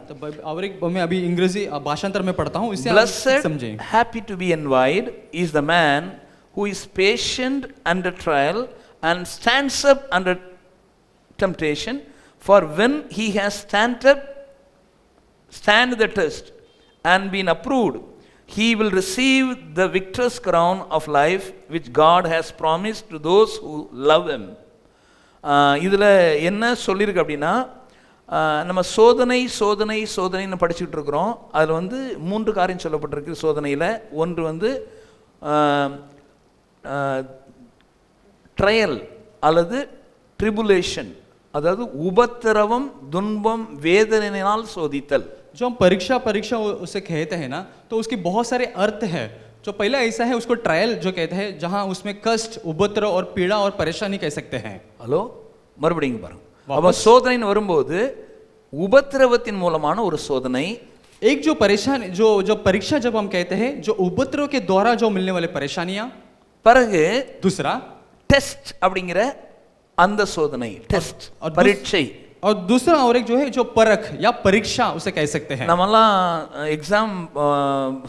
और एक मैं अभी अंग्रेजी भाषांतर में पढ़ता हूं, इससे Blessed, समझें. happy to be envied is the man who is patient under trial and stands up under temptation, for when he has stand the test and been approved, he will receive the victor's crown of life which God has promised to those who love him. இதில் என்ன சொல்லியிருக்கு அப்படின்னா, நம்ம சோதனைன்னு படிச்சுக்கிட்டு இருக்கிறோம். அதில் வந்து 3 காரியம் சொல்லப்பட்டிருக்கு சோதனையில். ஒன்று வந்து ட்ரையல் அல்லது ட்ரிபுலேஷன், அதாவது உபத்திரவம், துன்பம், வேதனையினால் சோதித்தல். जो हम परीक्षा उसे कहते हैं ना, तो उसकी बहुत सारे अर्थ है. जो पहला ऐसा है उसको ट्रायल जो कहते हैं, जहां उसमें कष्ट, उपद्रव और पीड़ा और परेशानी कह सकते हैं. ஹலோ, மறுபடியும் பாருங்க. அப்ப சோதனைன்னு வரும்போது உபத்திரவத்தின் மூலமான ஒரு சோதனை. एक जो परेशानी जो परीक्षा जब हम कहते हैं, जो उपद्रव के द्वारा जो मिलने वाले परेशानियां. பிறகு दूसरा டெஸ்ட் அப்படிங்கிற அந்த சோதனை, டெஸ்ட் பரீட்சை. और दूसरा और एक जो है जो परख या परीक्षा उसे कह सकते हैं. நம்மலாம் எக்ஸாம்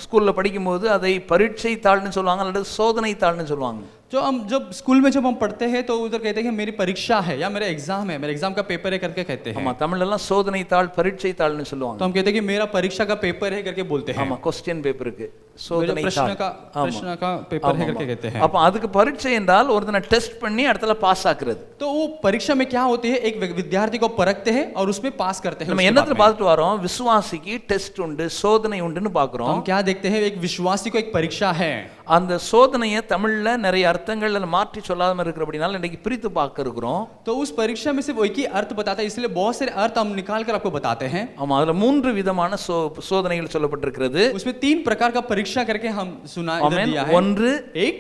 ஸ்கூல்ல படிக்கும்போது அதை பரீட்சை தாள்னு சொல்லுவாங்க அல்லது சோதனை தாள்னு சொல்லுவாங்க. जो हम जब स्कूल में जब हम पढ़ते हैं तो उधर कहते हैं कि मेरी परीक्षा है या मेरा एग्जाम है, मेरे एग्जाम का पेपर है करके कहते हैं. ஆமா, தமிழ்ல எல்லாம் சோதனை தாள் பரீட்சை தாள்னு சொல்லுவாங்க. तो हम कहते हैं कि मेरा परीक्षा का पेपर है करके बोलते हैं. ஆமா, क्वेश्चन பேப்பருக்கு சோதனை प्रश्न का पेपर है करके कहते हैं. அப்ப அதுக்கு பரீட்சை என்றால் ஒருத்தனை டெஸ்ட் பண்ணி அடுத்தல பாஸ் ஆக்குறது. तो वो परीक्षा में क्या होती है, एक विद्यार्थी को परखते हैं और उसमें पास करते हैं. நம்ம என்னத்துல பார்த்துட்டு வரோம், விசுவாசிக்கு டெஸ்ட் உண்டு, சோதனை உண்டுன்னு பார்க்கிறோம். हम क्या देखते हैं, एक विश्वासी को एक परीक्षा है. அந்த சோதனையை தமிழ்ல நிறைய அர்த்தங்கள்ல மாற்றி சொல்லாம இருக்கிறபடினால இன்னைக்கு பிரித்து பார்க்க இருக்கிறோம். तो उस परीक्षा में सिर्फ एक ही अर्थ बताता है, इसलिए बहुत सारे अर्थ हम निकाल कर आपको बताते हैं. ஆமா, அதுல 3 விதமான சோதனைகள் சொல்லப்பட்டிருக்கிறது. उसमें 3 प्रकार का परीक्षा करके हम सुना दिया है. ஒன்று एक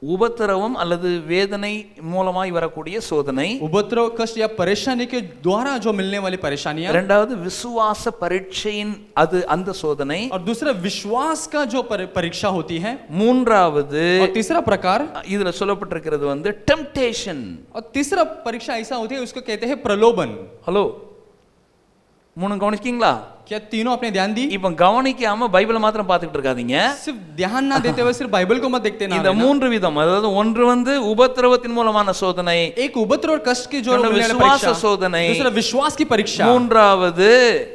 உபத்திரவம் அல்லது வேதனை மூலமாய் வரக்கூடிய சோதனை. उपद्रव, कष्ट या परेशानी के द्वारा जो मिलने वाली परेशानियां. இரண்டாவது விசுவாச பரீட்சையின் அது அந்த சோதனை. और दूसरा विश्वास का जो परीक्षा होती है. மூன்றாவது और तीसरा प्रकार இதுல சொல்லப்பட்டிருக்கிறது வந்து டெம்ப்டேஷன். और तीसरा परीक्षा ऐसा होती है, उसको कहते हैं प्रलोभन. ஹலோ, 3 கவனிச்சிங்களா? क्या तीनों आपने ध्यान दी? இப்ப கவனிக்காம பைபிளை மாத்திரம் பார்த்துட்டு இருக்காதீங்க. सिर्फ ध्यान ना देते हुए सिर्फ बाइबल को मत देखते ना. இந்த 3 விதம், அதாவது ஒன்று வந்து உபத்திரவத்தின் மூலமான சோதனை, एक उपद्रव और कष्ट की जो விசுவாச சோதனை, दूसरा विश्वास की परीक्षा, மூன்றாவது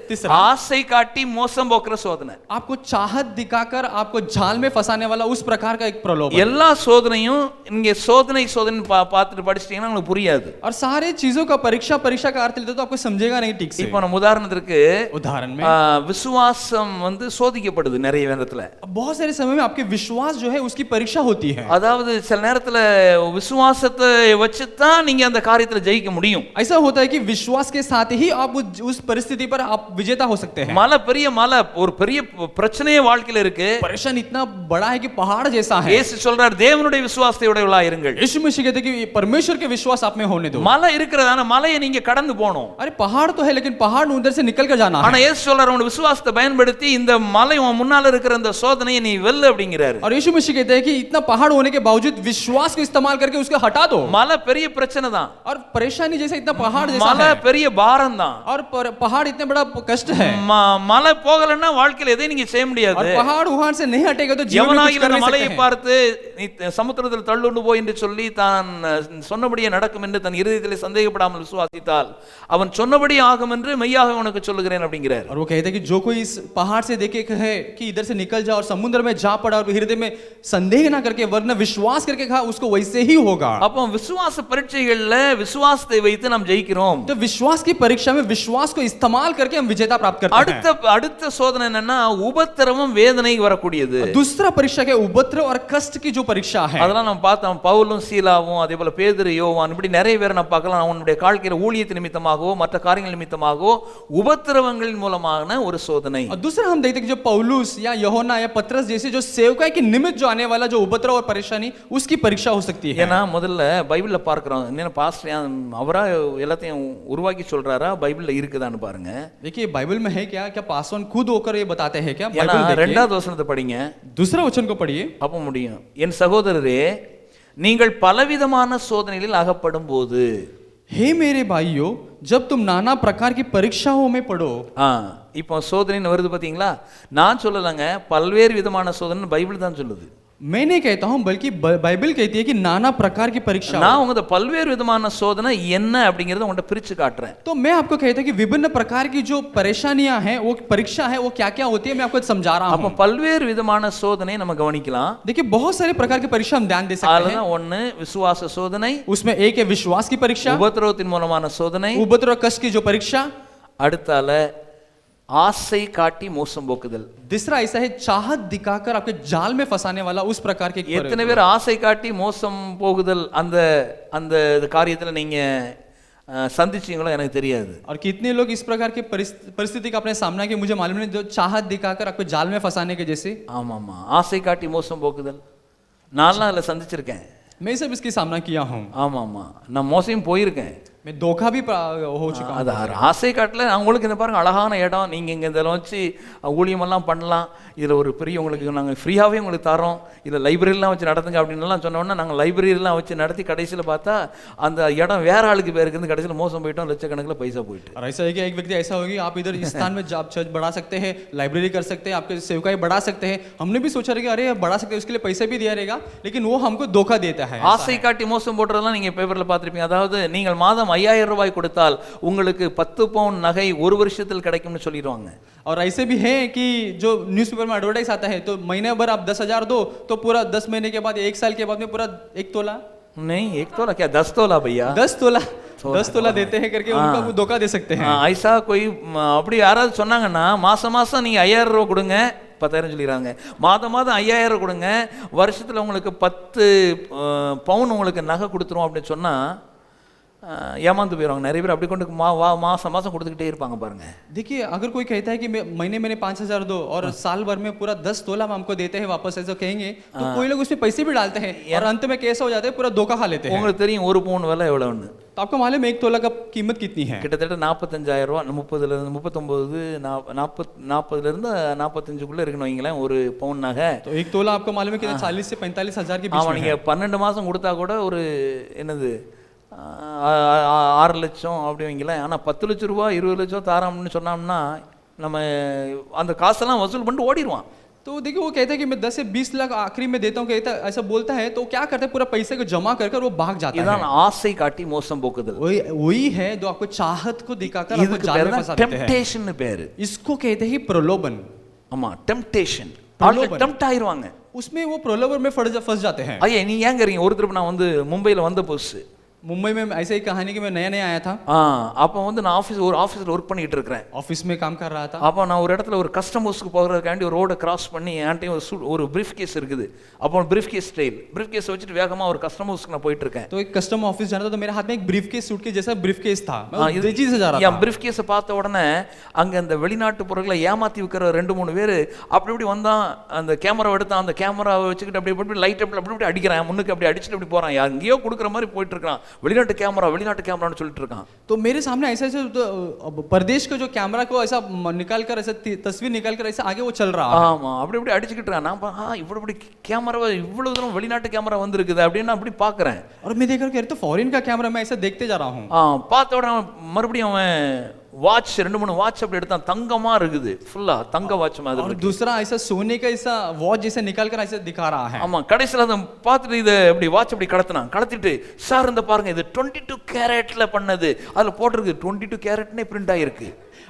तीसरा ஆசை காட்டி மோசம் போக்குற சோதனை. आपको चाहत दिखाकर आपको जाल में फंसाने वाला उस प्रकार का एक प्रलोभन. எல்லா சோதனையும் இங்க சோதனை பார்த்துட்டு படிச்சிட்டீங்கன்னா உங்களுக்கு புரியாது. और सारे चीजों का परीक्षा का अर्थ लेते तो आपको समझेगा नहीं ठीक से. இப்போ நம்ம உதாரணத்துக்கு उदाहरण में விசுவாசம் வந்து சோதிக்கப்படுது நிறைய நேரத்துல. बहुत सारे समय में आपके विश्वास जो है उसकी परीक्षा होती है. அதாவது சில நேரத்துல விசுவாசத்தை வச்சு தான் நீங்க அந்த காரியத்துல ஜெயிக்க முடியும். ऐसा होता है कि विश्वास के साथ ही आप उस परिस्थिति पर आप विजेता हो सकते हैं. பெரிய ஒரு பெரிய பிரச்சனையே வாழ்க்கையில இருக்கு. परेशान इतना बड़ा है कि पहाड़ जैसा है. இயேசு சொல்றார், தேவனுடைய விசுவாசத்தை உடையவர்களாய் இருங்கள். यीशु मसीह कहते हैं कि परमेश्वर के विश्वास आप में होने दो. மலை இருக்கிறதான மலையை நீங்க கடந்து போணும். अरे पहाड़ तो है, लेकिन पहाड़ उधर से निकल कर जाना है. ஆனா இயேசு சொல்றார், உன் விசுவாசத்தை பயன்படுத்தி இந்த மலை உன் முன்னால இருக்கிற அந்த சோதனையை நீ வெல்ல அப்படிங்கிறாரு. और यीशु मसीह कहते हैं कि इतना पहाड़ होने के बावजूद विश्वास को इस्तेमाल करके उसको हटा दो. மலை பெரிய பிரச்சனை தான். और परेशानी जैसे इतना पहाड़ जैसा மலை है. பெரிய பாரம் தான். और पहाड़ इतना बड़ा कष्ट है. மலை போகலன்னா வாழ்க்கையில எதையும் நீங்க செய்ய முடியாது. और पहाड़ वहां से नहीं हटेगा तो जीवन में कुछ कर नहीं மலையை सकते हैं. பார்த்து நீ சமுத்திரத்தில் தள்ளுண்டு போய் என்று சொல்லி தான் சொன்னபடியே நடக்கும் என்று தன் இருதயத்திலே சந்தேகப்படாமல் விசுவாசித்தால் அவன் சொன்னபடி ஆகும் என்று மெய்யாக உனக்கு சொல்லுகிறேன் அப்படிங்கிறார். और वो कहते हैं कि जो कोई इस पहाड़ से देखे कहे कि इधर से निकल जा और समुद्र में जा पड़ा और हृदय में संदेह ना करके वरना विश्वास करके कहा उसको वैसे ही होगा. அப்போ விசுவாச பரீட்சைகள்ல விசுவாசத்தை வைத்து நாம் ஜெயிக்கிறோம். तो विश्वास की परीक्षा में विश्वास को इस्तेमाल करके हम विजेता प्राप्त करते हैं. அடுத்த சோதனை என்னன்னா உபத்திரவம், வேதனை வரக்கூடியது. दूसरा परीक्षा के उपद्रव और कष्ट की जो परीक्षा है. அதெல்லாம் நம்ம பார்த்தோம். பவுலும் சீலாவும் அதே போல பேதுரு, யோவான், இப்படி நிறைய பேர் நம்ம பார்க்கலாம். அவனுடைய வாழ்க்கையில ஊழியத்தின் நிமித்தமாகவோ மற்ற காரியங்கள் நிமித்தமாகவோ உபத்திரவங்களின் மூலமான ஒரு சோதனை. और दूसरा हम देखते हैं कि जो पौलुस या यूहन्ना या पतरस जैसे जो सेवकाई के निमित्त जो आने वाला जो उपद्रव और परेशानी उसकी परीक्षा हो सकती है. ஏன்னா முதல்ல பைபிள்ல பார்க்கிறோம். என்ன பாஸ்டர் அவரா எல்லாத்தையும் உருவாக்கி சொல்றாரா, பைபிள்ல இருக்குதான்னு பாருங்க. देखिए बाइबल में है क्या पासवान खुद होकर ये बताते हैं क्या? ஏன்னா बाइबल देखिए. இரண்டாவது வசனத்தை படிங்க. दूसरा वचन को पढ़िए. அப்ப முடியும். என் சகோதரரே, நீங்கள் பலவிதமான சோதனைகளில் அகப்படும் போது, हे मेरे भाइयों, जब तुम नाना प्रकार की परीक्षाओं में पड़ो. இப்போ சோதனைன்னு வருது பாத்தீங்களா? நான் சொல்லலங்க, பல்வேறு விதமான சோதனை பைபிள் தான் சொல்லுது. मैं नहीं कहता हूँ, बल्कि बाइबल कहती है कि नाना प्रकार की परीक्षा। நான் உங்க பல்வேறு விதமான சோதனை என்ன அப்படிங்கறத உங்கள்ட்ட பிரிச்சு காட்டுறேன். तो मैं आपको कहता हूँ कि विभिन्न प्रकार की जो परेशानियां हैं, वो परीक्षा है, वो क्या क्या होती है, मैं आपको समझा रहा அப்ப हूँ। பல்வேறு விதமான சோதனை நம்ம கவனிக்கலாம். देखिए बहुत सारे प्रकार की परीक्षा हम ध्यान दे सकते हैं। அதுதான் ஒண்ணு விசுவாச சோதனை, उसमें एक है विश्वास की परीक्षा, உபத்திரவத்தின் மூலமான சோதனை, उपद्रव कष्ट की जो परीक्षा, அடுத்தால ஆசை காட்டி மோசம் போக்குதல். दूसरा ऐसा है चाहत दिखाकर आपके जाल में फंसाने वाला उस प्रकार के எத்தனை பேர் ஆசை காட்டி மோசம் போகுதல் அந்த அந்த காரியத்துல நீங்க சந்திச்சீங்களோ எனக்கு தெரியாது. और कितने लोग इस प्रकार की परिस्थिति का अपने सामना किया मुझे मालूम नहीं, जो चाहत दिखाकर आपको जाल में फंसाने के जैसे। ஆமாமா, ஆசை காட்டி மோசம் போக்குதல் நான்லாம் அதில் சந்திச்சிருக்கேன். मैं सब इसकी सामना किया हूँ, ஆமாமா, நான் மோசம் போயிருக்கேன். मैं धोखा भी हो चुका हूँ। அது ஆசை காட்டல. உங்களுக்கு இந்த பாருங்க அழகான இடம், நீங்கள் இங்கே இதில் வச்சு ஊழியமெல்லாம் பண்ணலாம், இதில் ஒரு பெரிய உங்களுக்கு நாங்கள் ஃப்ரீயாகவே உங்களுக்கு தரோம், இதில் லைப்ரரிலாம் வச்சு நடத்துங்க அப்படின்லாம் சொன்னோன்னா நாங்கள் லைப்ரரிலாம் வச்சு நடத்தி கடைசியில் பார்த்தா அந்த இடம் வேற ஆளுக்கு பேருக்கு கடைசியில் மோசம் போயிட்டோம், லட்சக்கணக்கில் பைசா போயிட்டு. और ऐसा है कि एक व्यक्ति ऐसा होगी, आप इधर इस स्थान में आप चर्च बढ़ा सकते हैं, लाइब्रेरी कर सकते हैं, आपके सेवकाई बढ़ा सकते हैं। हमने भी सोचा रहेगा अरे बढ़ा सकते हैं, उसके लिए पैसे भी दिया रहेगा, लेकिन वो हमको धोखा देता है। ஆசை காட்டி மோசம் போடுறதெல்லாம் நீங்கள் பேப்பரில் பார்த்துருப்பீங்க. அதாவது நீங்கள் மாதம் 5000 ரூபாய் கொடுத்தால் உங்களுக்கு 10 பவுன் நகை ஒரு வருஷத்தில் கிடைக்கும்னு சொல்லிடுவாங்க. और ऐसे भी है कि जो न्यूज़पेपर में एडवर्टाइज आता है, तो महीने भर आप 10,000 दो तो पूरा 10 महीने के बाद 1 साल के बाद में पूरा 1 तोला नहीं 1 तोला क्या 10 तोला भैया 10 तोला देते हैं करके उनका वो धोखा दे सकते हैं। ஐசா कोई அப்படி யாராவது சொன்னாங்கன்னா மாசம் மாசம் நீங்க 5000 ரூபாய் கொடுங்க, 10,000 சொல்லிடுறாங்க, மாதம் மாதம் 5000 கொடுங்க, வருஷத்துல உங்களுக்கு 10 பவுன் உங்களுக்கு நகை கொடுத்துரும் அப்படின்னு சொன்னா ஏமாந்து போயிடுவாங்க. நிறைய பேர் அப்படி கொண்டு மாசம் மாசம் கொடுத்துக்கிட்டே இருப்பாங்க பாருங்க. देखिए अगर कोई कहता है कि महीने महीने 5,000 दो और साल भर में पूरा 10 तोला हम हमको देते हैं वापस, ऐसा कहेंगे तो कोई लोग उसमें पैसे भी डालते हैं और अंत में कैसा हो जाता है, पूरा धोखा खा लेते हैं। உங்களுக்கு தெரியும் ஒரு பவுன் விலை எவ்வளவுன்னு? तो आपको मालूम है 1 तोला का कीमत कितनी है? கிட்டத்தட்ட 45,000 ரூபாய், 30ல இருந்து 39 40ல இருந்து 45க்குள்ள இருக்குன்னு வைங்களேன் ஒரு பவுன் நகை. तो 1 तोला आपको मालूम है कि 40 से 45,000 के बीच ஆமா, में நீங்க है। 12 மாசம் கொடுத்தா கூட ஒரு என்னது 6 லட்சம் அப்படி வைங்களேன். ஆனால் 10 லட்சம் ரூபா 20 லட்சம் தாராம்னு சொன்னோம்னா நம்ம அந்த காசெல்லாம் வசூல் பண்ணிட்டு ஓடிடுவான். तो देखिए वो कहता है कि मैं 10 से 20 लाख आखिरी में देता हूँ, कहता ऐसा बोलता है, तो क्या करता है पूरा पैसे को जमा कर वो भाग जाता இதான் है। ஆசை காட்டி மோசம் போக்குதல். वही है जो आपको चाहत को दिखाकर आपको இதுக்கு जाल பேர் में தான் फंसा देते हैं। டெம்ப்டேஷன் பேரு. इसको कहते हैं प्रलोभन। ஆமா, டெம்ப்டேஷன். प्रलोभन। டெம்ப்ட் ஆயிருவாங்க. उसमें वो प्रलोभन में फंस जाते हैं। ஐயா நீ ஏங்க இருக்கீங்க? ஒரு திருப்பி நான் மும்பையில் வந்த புதுசு, मुंबई में ऐसे ही कहानी कि मैं नया आया था, அப்போ நான் ஒரு ஆஃபீஸில் ஒர்க் பண்ணிட்டு இருக்கிறேன். ऑफिस में काम कर रहा था। அப்போ நான் ஒரு இடத்துல ஒரு கஸ்டமர்ஸ்க்கு போகிறதுக்காண்டி ஒரு ரோடை கிராஸ் பண்ணி என்கிட்ட ஒரு பிரீஃப் கேஸ் இருக்குது. அப்போ பிரீஃப் கேஸ் வச்சுட்டு வேகமாக ஒரு கஸ்டமர்ஸ்க்கு நான் போயிட்டு இருக்கேன். तो एक कस्टमर ऑफिस जाना था, तो मेरे हाथ में एक ब्रीफकेस सूटकेस जैसा ब्रीफकेस था, मैं तेजी से जा रहा था। என் பிரீஃப் கேஸை பார்த்த உடனே அங்கே அந்த வெளிநாட்டு பொருட்களை ஏமாற்றி விற்கிற 2-3 பேர் அப்படி இப்படி வந்தான், அந்த கேமரா எடுத்தான், அந்த கேமராவை வச்சுக்கிட்டு அப்படி லைட் அப்படி அடிக்கிறான், முன்னுக்கு அப்படி அடிச்சுட்டு அப்படி போகிறான், எங்கேயோ கொடுக்குற மாதிரி போயிட்டு இருக்கான், வெளிநாட்டு கேமரான்னு சொல்லிட்டு இருக்கான். तो मेरे सामने ऐसा प्रदेश का जो कैमरा को ऐसा निकाल कर ऐसा तस्वीर निकाल कर ऐसा आगे वो चल रहा है। ஆமா, அப்படி அடிச்சுக்கிட்டு இருக்கான். நான் இப்படி கேமரா இவ்வளவு தூரம் வெளிநாட்டு கேமரா வந்திருக்குது அப்படின்னு அப்படி பார்க்கறேன். और मैं देख रहा हूँ तो फॉरेन का कैमरा मैं ऐसा देखते जा रहा हूँ। பார்த்த உடனே மறுபடியும் அவன் வாட்ச் 2-3 வாட்ச் அப்படி எடுத்தான், தங்கமா இருக்குது, ஃபுல்லா தங்க வாட்ச் மாதிரி. और दूसरा ऐसा सोने का ऐसा वॉच जैसे निकाल कर ऐसा दिखा रहा है। ஆமா, கடைசில அதை பார்த்துட்டு இதை இப்படி வாட்ச் அப்படி கடத்திட்டு சார் இந்த பாருங்க இது 22 கேரட்ல பண்ணது, அதுல போட்டிருக்கு 22 கேரட்னே பிரிண்ட் ஆயிருக்கு.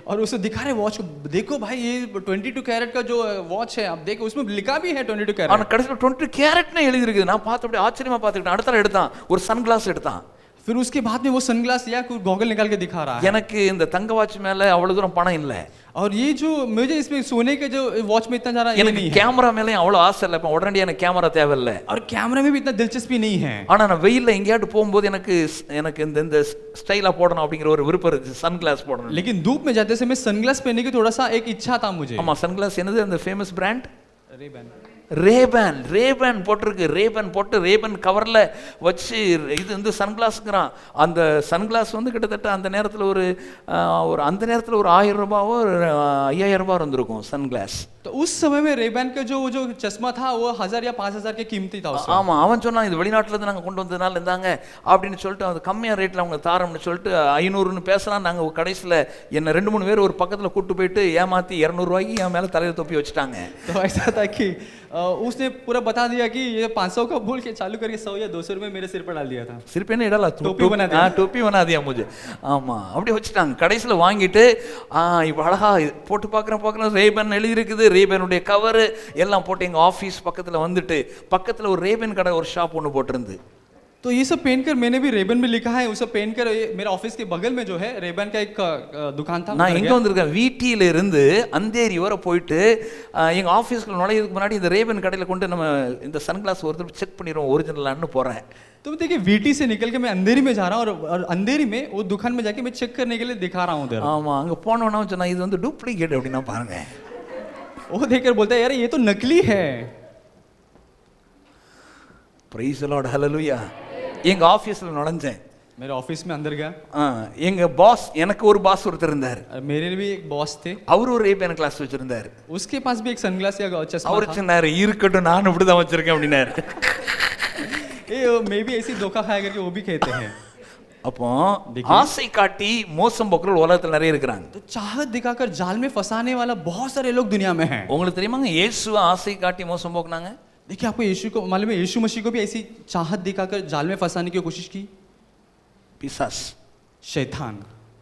और उसे दिखा रहे वॉच को, देखो भाई ये 22 कैरेट का जो वॉच है, आप देखो उसमें लिखा भी है 22 कैरेट। ஆனா கடைசில 22 கேரட்னே எழுதி இருக்குது. நான் பார்த்து அப்படியே ஆச்சரியமா பார்த்துக்கிட்டேன். அடுத்த எடுத்தான் ஒரு சன்கிளாஸ் எடுத்தான். फिर उसके बाद में वो सनग्लास लिया, कुछ गॉगल निकाल के दिखा रहा है। எனக்கு இந்த தங்க வாட்ச் மேல அவ்வளவு தூரம் பணம் இல்ல, और ये जो मुझे इसमें सोने के जो वॉच में इतना ज्यादा எனக்கு கேமரா மேல அவ்வளவு ஆசை இல்ல, இப்ப உடனடியாக எனக்கு கேமரா தேவையில்லை, और कैमरा में भी इतना दिलचस्पी नहीं है। ஆனா நான் வெயில்ல எங்கேயாட்டு போகும்போது எனக்கு இந்த ஸ்டைலா போடணும் அப்படிங்கிற ஒரு விருப்பம் இருக்கு, சன்கிளாஸ் போடணும். लेकिन धूप में जाते समय सनग्लास पहनने की थोड़ा सा एक इच्छा था मुझे। ஆமா, சன்கிளாஸ் என்னது அந்த ஃபேமஸ் பிராண்ட் ரேபன் போட்டிருக்கு. ரேபன் போட்டு ரேபன் கவர்ல வச்சு இது இந்த சன்கிளாஸ்ங்கிறான். அந்த சன்கிளாஸ் கிட்டத்தட்ட அந்த நேரத்தில் ஒரு அந்த நேரத்தில் ஒரு 1000 ரூபாவோ 5000 ரூபாய் இருந்திருக்கும் சன்கிளாஸ். तो उस समय में रेबैन का जो चश्मा था वो 1000 या 5000 के कीमती था उसमें। ஆமா, அவன் சொன்னான் இது வெளிநாட்டுல இருந்து நாங்க கொண்டு வந்ததுனால இருந்தாங்க அப்படின்னு சொல்லிட்டு அது கம்மியா ரேட்ல அவங்க தாரம்னு சொல்லிட்டு 500ன்னு பேசலாம். நாங்க கடைசியில என்ன 2-3 பேர் ஒரு பக்கத்துல கூட்டு போயிட்டு ஏமாத்தி 200 ரூபாய்க்கு என் மேல தலையில தொப்பி வச்சுட்டாங்க. तो ऐसा था कि उसने पूरा बता दिया कि ये 500 का बोल के चालू करके 100 या 200 रुपये मेरे सिर पर डाल दिया था। சிரிப்பு என்ன இடல टोपी बना दिया। டோப்பி பண்ணாதியா முझे ஆமா அப்படி வச்சுட்டாங்க கடைசில வாங்கிட்டு இப்போ அழகா போட்டு பார்க்குறேன் ரேபன் எழுதி இருக்குது ரேபனுடைய கவர் எல்லாம் போட்டு எங்க ஆபீஸ் பக்கத்துல வந்துட்டு பக்கத்துல ஒரு ரேபன் கடை ஒரு ஷாப் ஒன்று போட்டிருந்து तो ये सब पहनकर मैंने भी रेबन में लिखा है, उसे पहनकर मेरे ऑफिस के बगल में जो है रेबन का एक दुकान था। நான் எங்க வந்திருக்கேன் வீட்டில இருந்து அந்தேரி வரை போயிட்டு எங்க ஆபீஸ்க்குள்ள நுழையிறதுக்கு முன்னாடி இந்த ரேபன் கடையில கொண்டு நம்ம இந்த சன்கிளாஸ் ஒருத்தர் செக் பண்ணிடுவோம் ஒரிஜினலான்னு போறேன்। तो देखिए वीटी से निकल के मैं अंधेरी में जा रहा हूँ और अंधेरी में वो दुकान में जाके मैं चेक करने के लिए दिखा रहा हूँ उधर। ஆமா அங்க போனோம்னா சொன்னா இது வந்து டூப்ளிகேட் அப்படின்னா பாருங்க वो देखकर बोलता है यार ये तो नकली है। பிரைஸ் தி லார்ட் ஹalleluya। எங்க ஆபீஸ்ல நுழைஞ்சேன், मेरे ऑफिस में अंदर गया, எங்க பாஸ் எனக்கு ஒரு பாஸ் ஒருத்தர் இருந்தார், मेरे भी एक बॉस थे, அவர் ஒரு ரேபன் கிளாஸ் வச்சிருந்தார், उसके पास भी एक सनग्लास या चश्मा அவர் था। சொன்னாரு இருக்கட்டும் நான் இப்படி தான் வச்சிருக்கேன் அப்படினாரு। मैं भी ऐसी धोखा खाया करके वो भी कहते हैं। அப்போ ஆசை காட்டி மோசம் போக்குறவங்க உலகத்துல நிறைய இருக்காங்க। तो चाहत दिखाकर जाल में फंसाने वाला बहुत सारे लोग दुनिया में हैं। உங்களுக்கு தெரியுமாங்க இயேசு ஆசை காட்டி மோசம் போக்குனாங்க? देखिए आपको यीशु को मालूम है, यीशु मसीह को भी ऐसी चाहत दिखाकर जाल में फंसाने की कोशिश की பிசாஸ் शैतान।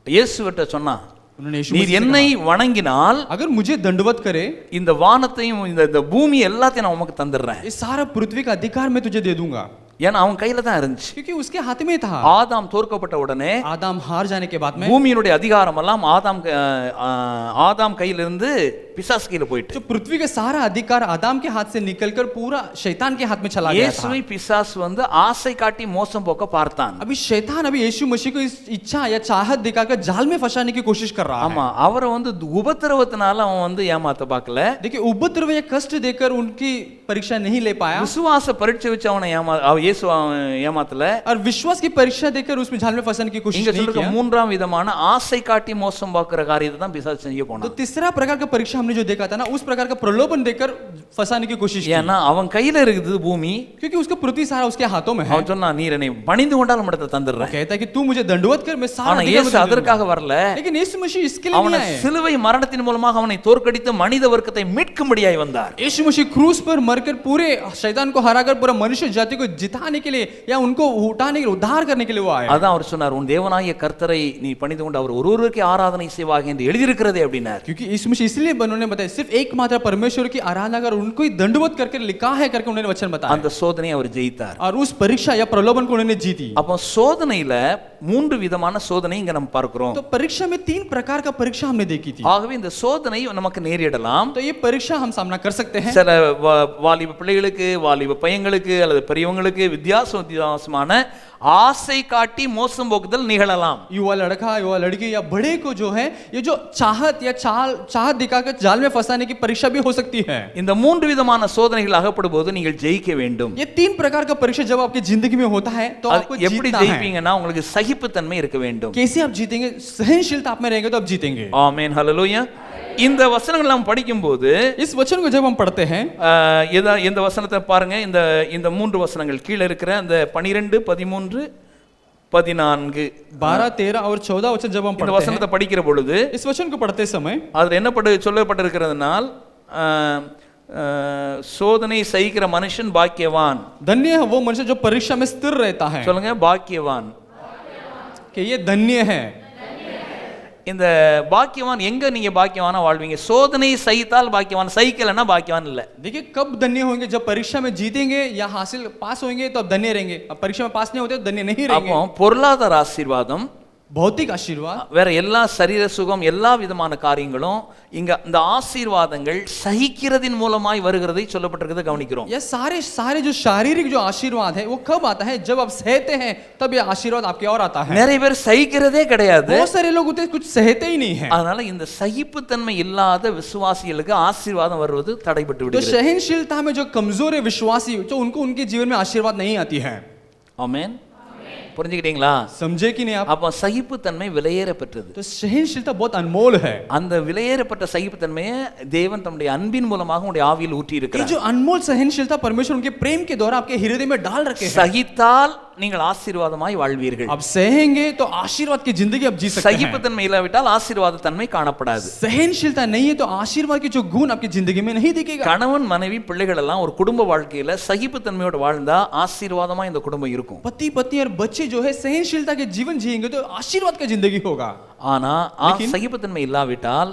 இயேசுவிட்ட சொன்னா उन्होंने यीशु நீர் मसीह से என்னை कहा, வணங்கினால் अगर मुझे दंडवत करे இந்த வானத்தையும் இந்த பூமி எல்லாத்தையும் நான் உமக்கு தந்துடுறேன்। ये सारा पृथ्वी का अधिकार मैं तुझे दे दूंगा। ஏன்னா அவன் கையில தான் இருந்துச்சு। क्योंकि उसके हाथ में था। ஆதாம் தோற்கப்பட்ட உடனே आदम हार जाने के बाद में பூமியினுடைய அதிகாரம் எல்லாம் ஆதாம் கையில இருந்து பிசாசு கையில போயிட்டு, जो पृथ्वी का सारा अधिकार आदम के हाथ से निकलकर पूरा शैतान के हाथ में चला गया था। இயேசுவை பிசாசு வந்து ஆசை காட்டி மோசம் போக்க பார்த்தான்। अभी शैतान अभी यीशु मसीह को इस इच्छा या चाहत दिखाकर जाल में फंसाने की कोशिश कर रहा है। ஆமா அவரை வந்து உபத்திரவத்தினால அவன் வந்து ஏமாத்த பார்க்கல। देखिए उपद्रव या कष्ट देकर उनकी परीक्षा नहीं ले पाया, விசுவாச பரீட்சை வச்சு அவனை இயேசு ஏமாத்தல। और विश्वास की परीक्षा देकर उसमें जाल में फंसाने की कोशिश இங்க नहीं சொல்ற किया। மூன்றாம் விதமான ஆசை காட்டி மோசம் பார்க்கிற காரியத்தை தான் பிசாசு செய்ய तो போனான்। तीसरा प्रकार का परीक्षा हमने जो देखा था ना, उस प्रकार का प्रलोभन देकर फंसाने की कोशिश की। ஏன்னா அவன் கையில இருக்குது பூமி, क्योंकि उसका पृथ्वी सारा उसके हाथों में है। அவன் சொன்னா நீர் என்னை பணிந்து கொண்டால் உம்மிடத்தை தந்துடுறேன்। कहता है कि तू मुझे दंडवत कर, मैं सारा ஆனா अधिकार இயேசு तुझे दूंगा। அதற்காக வரல। लेकिन यीशु मसीह इसके लिए அவனை नहीं आए। சிலுவை மரணத்தின் மூலமாக அவனை தோற்கடித்து மனித வர்க்கத்தை மீட்கும்படியாய் வந்தார்। यीशु मसीह क्रूस पर मरकर पूरे शैतान को हराकर पूरा मनुष्य जाति को जिताने के लिए या उनको उठाने के लिए, उद्धार करने के लिए वो आए। அதான் அவர் சொன்னார் உன் தேவனாகிய கர்த்தரை நீ பணிந்து கொண்டு அவர் ஒருவருக்கு ஆராதனை செய்வாக என்று எழுதியிருக்கிறதே அப்படின்னார்। क्योंकि यीशु मसीह इसलिए उन्होंने बताया सिर्फ एकमात्र परमेश्वर की आराधना कर उनको ही दंडवत करके लिखा है करके उन्होंने वचन बताया, அந்த சோதனையை அவர் ஜெயித்தார்। और उस परीक्षा या प्रलोभन को उन्होंने जीती। அப்போ சோதனையில மூன்று விதமான சோதனை இங்க நம்ம பார்க்கிறோம்। तो परीक्षा में 3 प्रकार का परीक्षा हमने देखी थी। ஆகவே இந்த சோதனை நமக்கு நேரிடலாம்। तो ये परीक्षा हम सामना कर सकते हैं। சில வாலிப பிள்ளைகளுக்கு வாலிப பையங்களுக்கு அல்லது பெரியவங்களுக்கு வித்தியாசமான ஆசை காட்டி மோசம் போக்குதல் நிகழலாம்। युवा लड़का युवा लड़की या बड़े को जो है ये जो चाहत या चाहत दिखाकर जाल में फंसाने की परीक्षा भी हो सकती है। இந்த மூன்று விதமான சோதனைகள் அகப்படும் போது நீங்கள் ஜெயிக்க வேண்டும்। ये 3 प्रकार का परीक्षा जब आपकी जिंदगी में होता है तो आपको எப்படி जीतना है। ஜெயிப்பீங்கன்னா உங்களுக்கு சகிப்புத்தன்மை இருக்க வேண்டும்। कैसे आप जीतेंगे? सहनशीलता आप में रहेंगे तो आप जीतेंगे। ஆமென் ஹalleluya। இந்த வசனங்கள் நாம் படிக்கும்போது इस वचन को जब हम पढ़ते हैं, இந்த வசனத்தை பாருங்க, இந்த மூன்று வசனங்கள் கீழே இருக்கிற அந்த 12 13 14 12 13 और 14 वचन जब हम இந்த पढ़ते हैं, வசனத்தை படிக்கிற பொழுது इस वचन को पढ़ते समय அதுல என்ன சொல்லப்பட்டிருக்கிறதுனால் சோதனை சகிக்கிற மனுஷன் பாக்கியவான்। धन्य है वो मनुष्य जो परीक्षा में स्थिर रहता है। சொல்லுங்க பாக்கியவான்। कि ये धन्य है। இந்த பாக்கியவான் எங்க நீங்க பாக்கியவானா வாழ்வீங்க? சோதனை சகித்தால் பாக்கியவான், சகிக்கலன்னா பாக்கியவான் இல்ல। देखिए कब धन्य होंगे? जब परीक्षा में जीतेंगे या हासिल पास होंगे तो आप धन्य रहेंगे। अब परीक्षा में पास नहीं होते तो धन्य नहीं रहेंगे। அப்போ பொருளாதார ஆசீர்வாதம், भौतिक आशीर्वाद, வேற எல்லா சரீர சுகம், எல்லா விதமான காரியங்களும் இங்க இந்த ஆசீர்வாதங்கள் சகிக்கிறதின் மூலமாய் வருகிறதை சொல்லப்பட்டிருக்கிறதை கவனிக்கிறோம்। ये सारे जो शारीरिक जो आशीर्वाद है वो कब आता है? जब आप सहते हैं तब ये आशीर्वाद आपकी ओर आता है। நிறைய பேர் சகிக்கிறதே கிடையாது। बहुत सारे लोग होते हैं कुछ सहते ही नहीं है। அதனால இந்த சகிப்புத்தன்மை இல்லாத விசுவாசிகளுக்கு ஆசீர்வாதம் வருவது தடைபட்டு तो விடுகிறது। सहनशीलता में जो कमजोर है विश्वासी, जो उनको उनके जीवन में आशीर्वाद नहीं आती है। ஆமென், புரிஞ்சுக்கிட்டீங்களா? समझे कि नहीं आप? அப்ப சகிப்புத்தன்மை விலையேற பெற்றது। तो सहनशीलता बहुत अनमोल है। அந்த விலையேறப்பட்ட சகிப்புத்தன்மையை தேவன் தம்முடைய அன்பின் மூலமாக உங்களுடைய ஆவியில் ஊற்றி ये இருக்கிறார்। जो अनमोल सहनशीलता परमेश्वर उनके प्रेम के द्वारा आपके हृदय में डाल रखे हैं। சகித்தால் நீங்கள் ஆசீர்வாதமாய் வாழ்வீர்கள். अब सहेंगे तो आशीर्वाद की जिंदगी अब जी सकते हैं। சகிப்புத்தன்மை இல்லாவிட்டால் ஆசீர்வாத தன்மை காணப்படாது. सहनशीलता नहीं है तो आशीर्वाद की जो गुण आपकी जिंदगी में नहीं दिखेगा। கணவன் மனைவி பிள்ளைகள் எல்லாம் ஒரு குடும்ப வாழ்க்கையில சகிப்புத்தன்மையோட வாழ்ந்தா ஆசீர்வாதமா இந்த குடும்பம் இருக்கும். पति पत्नी और बच्चे जो है सहनशीलता के जीवन जिएंगे तो आशीर्वाद का जिंदगी होगा। ஆனா சகிப்புத்தன்மை இல்லாவிட்டால்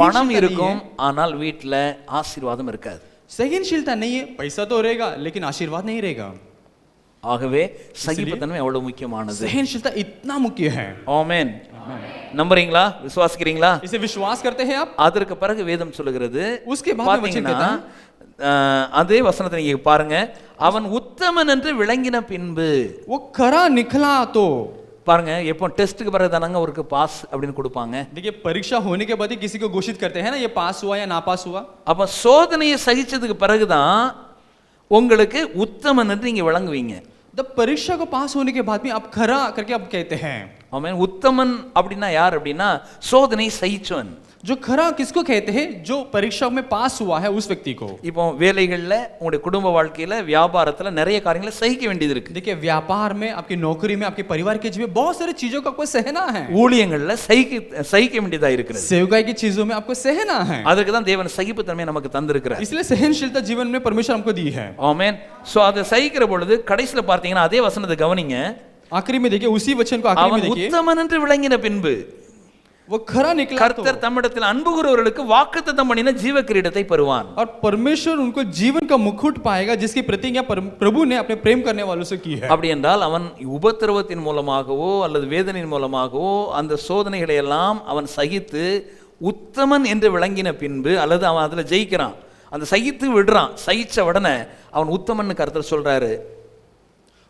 பணம் இருக்கும் ஆனால் வீட்டுல ஆசீர்வாதம் இருக்காது. सहनशीलता नहीं है, पैसा तो रहेगा लेकिन आशीर्वाद नहीं रहेगा। ஆகவே சகிப்புத்தன்மை அவ்வளவு முக்கியமானது. सहनशीलता इतना मुख्य है। ஆமென். நம்புறீங்களா? விசுவாசிக்கிறீங்களா? इसे विश्वास करते हैं आप? அதற்கு பிறகு வேதம் சொல்லுகிறது, उसके बाद में वचन कहता है, அதே வசனத்தை நீங்க பாருங்க, அவன் உத்தமன் என்று விளங்கின பின்பு. वो खरा निकला तो பாருங்க, எப்போ டெஸ்ட்டுக்கு பிறகு தானங்க அவருக்கு பாஸ் அப்படின்னு கொடுப்பாங்க. देखिए परीक्षा होने के बाद ही किसी को घोषित करते हैं ना ये पास हुआ या ना पास हुआ। அப்ப சோதனையை சகிச்சதுக்கு பிறகுதான் உங்களுக்கு உத்தமன் என்று நீங்க விளங்குவீங்க. जब परीक्षा को पास होने के बाद में आप खरा करके आप कहते हैं। ஆமென். உத்தமன் அப்படின்னா யார் அப்படின்னா சோதனை சகிச்சவன். जो खरा किसको कहते हैं? जो परीक्षा में पास हुआ है उस व्यक्ति को। இப்போ வேலைகள்ல உங்களுடைய குடும்ப வாழ்க்கையில வியாபாரத்துல நிறைய காரியங்களை சகிக்க வேண்டியது இருக்கு. देखिए व्यापार में, आपकी नौकरी में, आपके परिवार के जीवन में बहुत सारी चीजों को आपको सहना है। ஊழியங்கள்ல சகிக்க வேண்டியதா இருக்கிறது. सेवकाई की चीजों में आपको सहना है। அதுக்கு தான் தேவன் சகிப்புத்தன்மையை நமக்கு தந்திருக்கிறார். इसलिए सहनशीलता जीवन में परमेश्वर हमको दी है। ஆமென். சோ அதை சகிக்கிற பொழுது கடைசில பார்த்தீங்கன்னா அதே வசனத்தை கவனிங்க. आखिरी में देखिए उसी वचन को आखिरी में அவன் देखिए, உத்தமன் என்று விளங்கின பின்பு वो खरा निकला तो கர்த்தர் தம்மிடத்தில் அன்பு கூறுகிறவர்களுக்கு வாக்குத்தத்தம் பண்ணின ஜீவ கிரீடத்தை பெறுவான். और परमेश्वर उनको जीवन का मुकुट पाएगा जिसकी प्रतिज्ञा प्रभु ने अपने प्रेम करने वालों से की है। அப்படி என்றால் அவன் உபத்திரவத்தின் மூலமாகவோ அல்லது வேதனையின் மூலமாகவோ அந்த சோதனைகளை எல்லாம் அவன் சகித்து உத்தமன் என்று விளங்கின பின்பு அல்லது அவன் அதுல ஜெயிக்கிறான், அந்த சகித்து விடுறான், சகிச்ச உடனே அவன் உத்தமன் கர்த்தர் சொல்றாரு.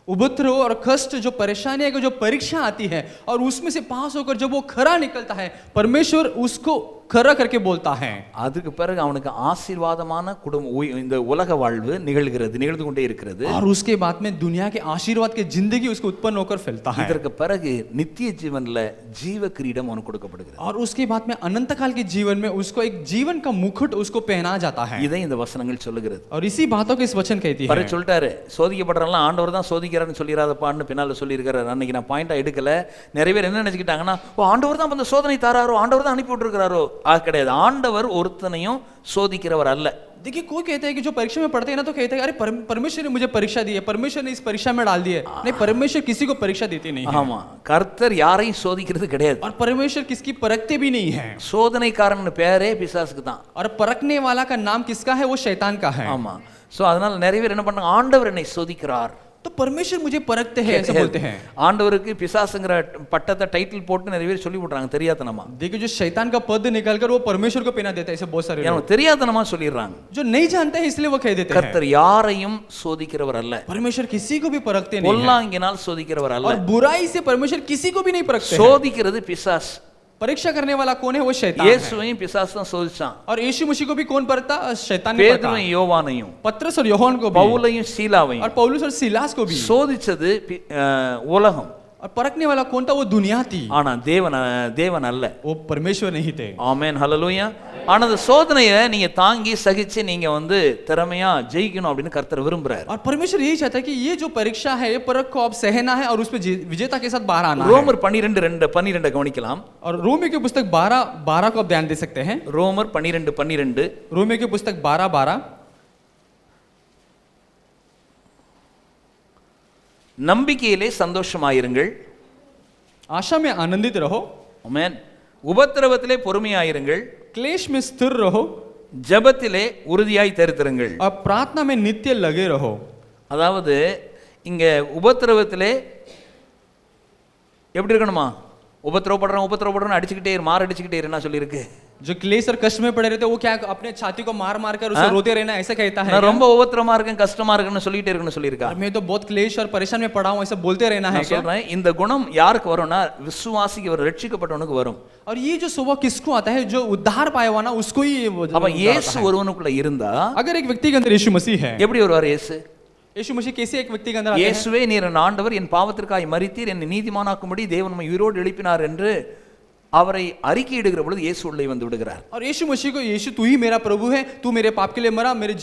उपद्रव और कष्ट जो परेशानियां की जो परीक्षा आती है और उसमें से पास होकर जब वो खरा निकलता है परमेश्वर उसको खरा करके बोलता है। அதுக்கு பிறகு அவனுக்கு ஆசீர்வாதமான இந்த உலக வாழ்வு நிகழ்ந்து கொண்டே இருக்கிறது. और उसके बाद में दुनिया के आशीर्वाद की जिंदगी उसको उत्पन्न होकर फैलता है। இதற்கு பிறகு நித்திய ஜீவன்ல ஜீவ கிரீடம் அவனுக்கு கொடுக்கப்படுகிறது. और उसके बाद में अनंत काल के जीवन में उसको एक जीवन का मुकुट उसको पहना जाता है। இதை இந்த வசனங்கள் சொல்லுகிறது. और इसी बातों को इस वचन कहती है। பரே சொல்லிட்டாரு, சோதிக்கப்படுறவங்க ஆண்டவர் தான் சோதிக்கிறாருன்னு சொல்லிராதப்பான்னு பின்னால சொல்லியிருக்காரு. அன்னைக்கு நான் பாயிண்டா எடுக்கல. நிறைய பேர் என்ன நினைச்சுக்கிட்டாங்கன்னா, ஓ ஆண்டவர் தான் அந்த சோதனை தாராரோ, ஆண்டவர் தான் அனுப்பி விட்டுருக்காரோ. கிடையாது, ஆண்டவர் ஒருத்தனையும் சோதிக்கிறவர் அல்ல. देखिए कोई कहता है कि जो परीक्षा में पढ़ते हैं ना तो कहते हैं अरे परमेश्वर ने मुझे परीक्षा दी है, परमेश्वर ने इस परीक्षा में डाल दी है। नहीं, परमेश्वर किसी को परीक्षा देते नहीं है। ஆமா, கர்த்தர் யாரையும் சோதிக்கிறது கிடையாது. और परमेश्वर किसकी परखते भी नहीं है। சோதனைக்காரன் பேரே பிசாசுக்கு தான். और परखने वाला का नाम किसका है? वो शैतान का है। ஆமா. சோ அதனால நிறைய பேர் என்ன பண்றாங்க, ஆண்டவர் என்னை சோதிக்கிறார், तो परमेश्वर मुझे परखते हैं ऐसे बोलते हैं। ஆண்டவருக்கு பிசாசுங்கற பட்டத்தை டைட்டில் போட்டு நிறைய பேர் சொல்லி விடுறாங்க தெரியாதனமா. देखिए जो शैतान का पद निकालकर वो परमेश्वर को पहना देता है, ऐसे बहुत सारे लोग தெரியாதனமா சொல்லிடுறாங்க. जो नहीं जानते हैं इसलिए वो कह देते हैं। கர்த்தர் யாரையும் சோதிக்கிறவர் அல்ல. परमेश्वर किसी को भी परखते नहीं है। பொல்லாங்கினால் சோதிக்கிறவர் அல்ல. और बुराई से परमेश्वर किसी को भी नहीं परखते हैं। சோதிக்கிறது பிசாஸ். परीक्षा करने वाला कौन है? वो शैतान है। இயேசுவையும் பிசாசு தான் சோதிச்சான். और यीशु मसीह को भी कौन परखता? शैतान ने परखा। பேதுருவையும் யோவானையும், पत्रस और योहान को भी, பவுலையும் சீலாவையும் और पौलुस और सिलास को भी। சோதிச்சது உலகம். और परखने वाला कौन था? वो दुनिया थी। ஆனா தேவன் அல்ல. वो परमेश्वर नहीं थे। ஆமென், ஹல்லேலூயா. ஆனா அந்த சோதனையை நீங்க தாங்கி சகிச்சு நீங்க திறமையா ஜெயிக்கணும் அப்படின்னு கர்த்தர் விரும்புறாரு. और परमेश्वर यही चाहता है कि ये जो परीक्षा है ये परख को आप सहना है और उसमें विजेता के साथ बाहर आना है। ரோமர் 12:12 கவனிக்கலாம். और रोमियो की पुस्तक 12:12 को आप ध्यान दे सकते हैं। ரோமர் 12:12 रोमियो की पुस्तक 12:12 நம்பிக்கையிலே சந்தோஷமாயிருங்கள், आशा में आनंदित रहो, ஆமென், உபத்திரவத்திலே பொறுமையாயிருங்கள், क्लेश में स्थिर रहो, ஜெபத்திலே உறுதியாய் தரித்திருங்கள். और प्रार्थना में नित्य लगे रहो। அதாவது இங்க உபத்திரவத்திலே எப்படி இருக்கணுமா? உபத்திரவப்படுறோம் அடிச்சுக்கிட்டே மார் அடிச்சுக்கிட்டே என்ன சொல்லியிருக்கு? जो क्लेश और कष्ट में पड़े रहते वो क्या अपने छाती को मार मार कर उसे रोते रहना ऐसा कहता है? நான் ரொம்ப உபத்திரமா இருக்கேன், கஷ்டமா இருக்குன்னு சொல்லிட்டே இருக்குன்னு சொல்லியிருக்கா. मैं तो बहुत क्लेश और परेशान में पड़ा हूं ऐसा बोलते रहना है நான் क्या? சொல்றேன், இந்த குணம் யாருக்கு வரும்னா விசுவாசிக்கு, ஒரு ரட்சிக்கப்பட்டவனுக்கு வரும். और ये जो स्वभाव किसको आता है? जो उद्धार पाया हुआ ना उसको ही அப்ப இயேசு ஒருவனுக்குள்ள இருந்தா, अगर एक व्यक्ति के अंदर यीशु मसीह है, எப்படி வருவார் இயேசு? यीशु मसीह कैसे एक व्यक्ति के अंदर आते हैं? இயேசுவே நீர் என் ஆண்டவர், என் பாவத்திற்காய் மரித்தீர், என்னை நீதிமானாக்கும்படி தேவன் உம்மை உயிரோடு எழுப்பினார் என்று அவரை அறிக்கையிடுகிற பொழுது இயேசு உள்ளே வந்து விடுகிறார். और यीशु मसीह को यीशु तू ही मेरा प्रभु है, तू मेरे पाप के लिए मरा, मेरे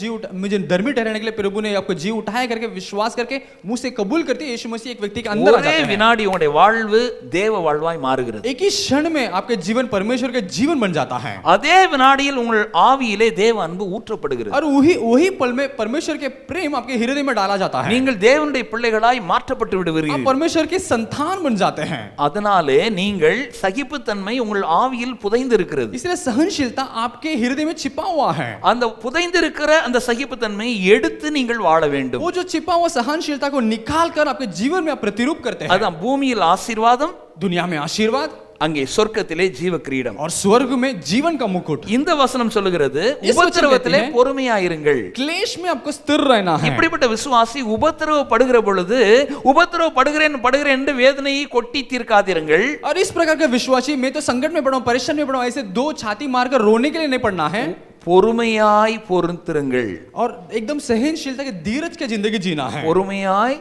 मुझे धर्मी ठहराने के लिए प्रभु ने आपको जी उठाया करके विश्वास करके मुंह से कबूल करते यीशु मसीह एक व्यक्ति के अंदर आ ஒரே जाते हैं। வினாடி உங்களுடைய வாழ்வு தேவ வாழ்வாய் மாறுகிறது. एक ही क्षण में आपके जीवन परमेश्वर का जीवन बन जाता है அதே வினாடியில் உங்கள் ஆவியிலே தேவ அன்பு ஊற்றப்படுகிறது. और वही पल में परमेश्वर के प्रेम आपके हृदय में डाला जाता है। நீங்கள் தேவனுடைய பிள்ளைகளாய் மாற்றப்பட்டு आप விடுவீர்கள். परमेश्वर के संतान बन जाते हैं। அதனாலே நீங்கள் சகிப்புத்தன்மை உங்கள் ஆவியில் புதைந்து இருக்கிறது. इसलिए सहनशीलता आपके हृदय में छिपा हुआ है। அந்த புதைந்திருக்கிற அந்த சகிப்புத்தன்மையை எடுத்து நீங்கள் வாழ வேண்டும். वो जो छिपा हुआ सहनशीलता को निकाल कर आपके जीवन में आप प्रतिरूप करते हैं। அதான் பூமியில் ஆசீர்வாதம், दुनिया में आशीर्वाद அங்கே சொர்க்கத்திலே ஜீவ கிரீடம். और स्वर्ग में जीवन का मुकुट। இந்த வசனம் சொல்லுகிறது इस वचन உபத்திரவத்திலே कहते हैं, பொறுமையாயிருங்கள். क्लेश में आपको स्थिर रहना है। இப்படிப்பட்ட விசுவாசி உபத்திரவப்படுகிற பொழுது படுகிறேன் என்று வேதனையை கொட்டி தீர்க்காதிருங்கள். और इस प्रकार का विश्वासी मैं तो संकट में पड़ा हूं, परेशान में पड़ा हूं, ऐसे दो छाती मारकर रोने के लिए नहीं पड़ना है। பொறுமையாய் பொறுத்திருங்கள். और एकदम सहनशीलता के धीरज की जिंदगी जीना है। பொறுமையாய்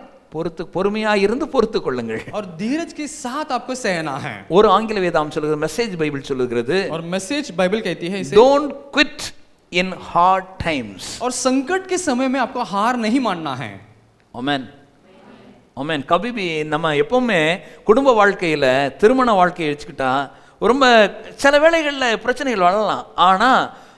இருந்து பொறுத்துக் கொள்ளுங்கள். और धीरज के साथ आपको सहना है। ஒரு ஆங்கில வேதாம் சொல்லுகிறது, மெசேஜ் பைபிள் சொல்லுகிறது, और मैसेज बाइबल कहती है इसे, don't quit in hard times. और संकट के समय में आपको हार नहीं मानना है। ஆமென் ஆமென். கபி நம்ம எப்பவுமே குடும்ப வாழ்க்கையில திருமண வாழ்க்கையை வச்சுக்கிட்டா ரொம்ப சில வேளைகளில் பிரச்சனைகள் வரலாம். ஆனா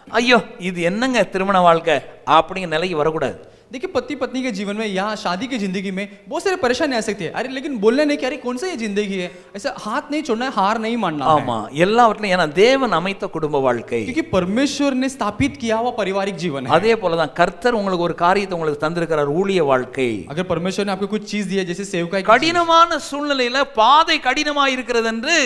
ஐயோ இது என்னங்க திருமண வாழ்க்கை அப்படிங்கிற நிலைக்கு வரக்கூடாது. देखिए पति पत्नी के जीवन में या शादी की जिंदगी में बहुत सारी परेशानी आ सकती है। अरे लेकिन बोलना नहीं कि अरे कौन सा ये जिंदगी है, ऐसा हाथ नहीं छोड़ना है, हार नहीं मानना है। ஆமா, எல்லாவற்றிலும் ஏன்னா தேவன் அமைத்த குடும்ப வாழ்க்கை. क्योंकि परमेश्वर ने स्थापित किया हुआ पारिवारिक जीवन है। அதே போலதான் கர்த்தர் உங்களுக்கு ஒரு காரியத்தை உங்களுக்கு தந்திருக்கிறார், ஊழிய வாழ்க்கை. अगर परमेश्वर ने आपको कुछ चीज दी है जैसे सेवकाई, கடினமான சூழ்நிலையில பாதை கடினமா இருக்கிறது என்று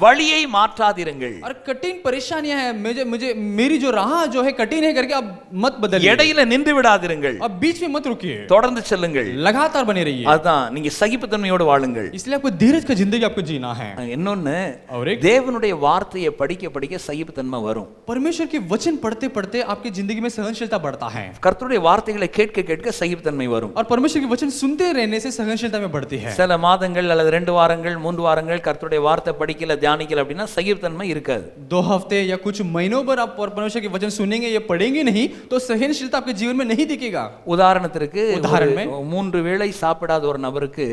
வழியை மாற்றாதிருங்கள். और कठिन परेशानियां हैं, मुझे मेरी जो राह जो है कठिन है करके आप मत बदलिए। இடையில நின்று விடாதிருங்கள். अब बीच में मत रुकिए, தொடர்ந்து செல்லுங்கள். लगातार बने रहिए। அதான் நீங்க சகிப்புத்தன்மையோடு வாழுங்கள். इसलिए आपको धीरज का जिंदगी आपको जीना है। இன்னொன்னு, और एक தேவனுடைய வார்த்தையை படிக்க படிக்க சகிப்புத்தன்மை வரும். परमेश्वर के वचन पढ़ते पढ़ते आपकी जिंदगी में सहनशीलता बढ़ता है। கர்த்தருடைய வார்த்தைகளை கேட்க கேட்க சகிப்புத்தன்மை வரும். और परमेश्वर के वचन सुनते रहने से सहनशीलता में बढ़ती है। சில மாதங்கள் அல்லது 2 வாரங்கள் 3 வாரங்கள் கர்த்தருடைய வார்த்தை படிக்கல தியானிக்கல அப்படின்னா சகிப்புத்தன்மை இருக்காது. 2 हफ्ते या कुछ महीनों पर आप परमेश्वर के वचन सुनेंगे या पढ़ेंगे नहीं तो सहनशीलता आपके जीवन में नहीं दिखेगा। உதாரணத்திற்கு उदाहरण में 3 வேளை சாப்பிடாத ஒரு நபருக்கு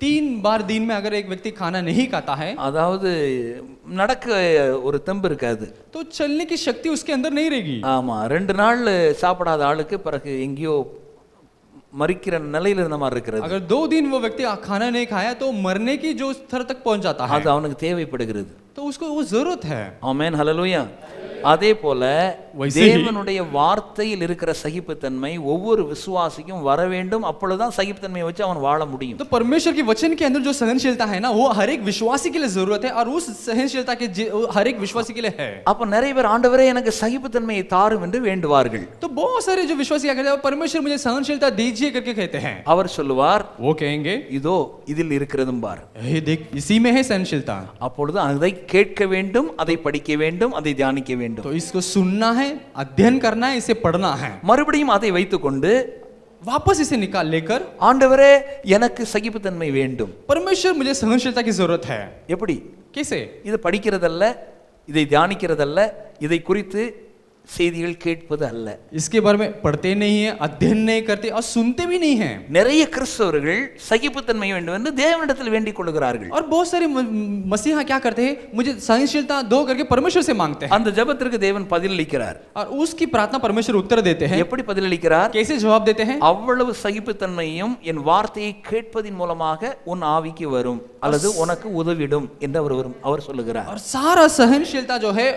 3 बार दिन में अगर एक व्यक्ति खाना नहीं खाता है, அதாவது நடக்க ஒரு தெம்பு இருக்காது, तो चलने की शक्ति उसके अंदर नहीं रहेगी। ஆமா, 2 நாள் சாப்பிடாத ஆளுக்கு பிறகு எங்கேயோ மரிக்கிற நிலையில இருந்த மாதிரி இருக்கிறது. अगर 2 दिन वो व्यक्ति खाना नहीं खाया तो मरने की जो स्तर तक पहुंच जाता है, அது அவனுக்கு தேவைப்படுகிறது. तो उसको वो जरूरत है। ஆமென், ஹல்லேலூயா. அதே போல தேவனுடைய வார்த்தையில் இருக்கிற சகிப்புத்தன்மை ஒவ்வொரு விசுவாசிக்கும் வர வேண்டும். அப்பொழுதுதான் சகிப்புத்தன்மையை வச்சு அவன் வாழ முடியும். तो परमेश्वर के वचन के अंदर जो सहनशीलता है ना, वो हर एक विश्वासी के लिए जरूरत है और उस सहनशीलता के हर एक विश्वासी के लिए है। அப்ப நிறைய பேர் ஆண்டவரே எனக்கு சகிப்புத்தன்மையை தாரும் என்று வேண்டுவார்கள். तो बहुत सारे जो विश्वासी क्या कहते हैं, परमेश्वर मुझे सहनशीलता दीजिए करके कहते हैं। அவர் சொல்லுவார், वो कहेंगे இதோ இதில் இருக்கிறதும் பார். हे देख इसी में है सहनशीलता। அப்பொழுது அதை கேட்க வேண்டும், அதை படிக்க வேண்டும், அதை தியானிக்க வேண்டும். तो इसको सुनना है, अध्ययन करना है, इसे पढ़ना है, மறுபடியும் அதை வைத்துக்கொண்டு वापस इसे निकाल लेकर ஆண்டவரே எனக்கு சகிப்புத்தன்மை வேண்டும். परमेश्वर मुझे सहनशीलता की जरूरत है। எப்படி? कैसे? இது படிக்கிறதல்ல, இதை தியானிக்கிறதல்ல, இதை குறித்து செய்திகள் கேட்பது அல்ல. इसके बारे में पढ़ते नहीं है, अध्ययन नहीं करते और सुनते भी नहीं हैं। நிறைய கிறிஸ்தவர்கள் சகிப்புத்தன்மை வேண்டும் என்று தேவனிடத்தில் வேண்டிக் கொள்கிறார்கள். और बहुत सारे मसीहा क्या करते हैं, मुझे सहनशीलता दो करके परमेश्वर से मांगते हैं। அந்த ஜெபத்திற்கு தேவன் பதிலளிக்கிறார். और उसकी प्रार्थना परमेश्वर उत्तर देते हैं। எப்படி பதிலளிக்கிறார்? कैसे जवाब देते हैं? அவ்வளவு சகிப்புத்தன்மையும் என் வார்த்தையை கேட்பதின் மூலமாக உன் ஆவிக்கு வரும் அல்லது உனக்கு உதவிடும் என்று அவர் சொல்லுகிறார். और सारा सहनशीलता जो है,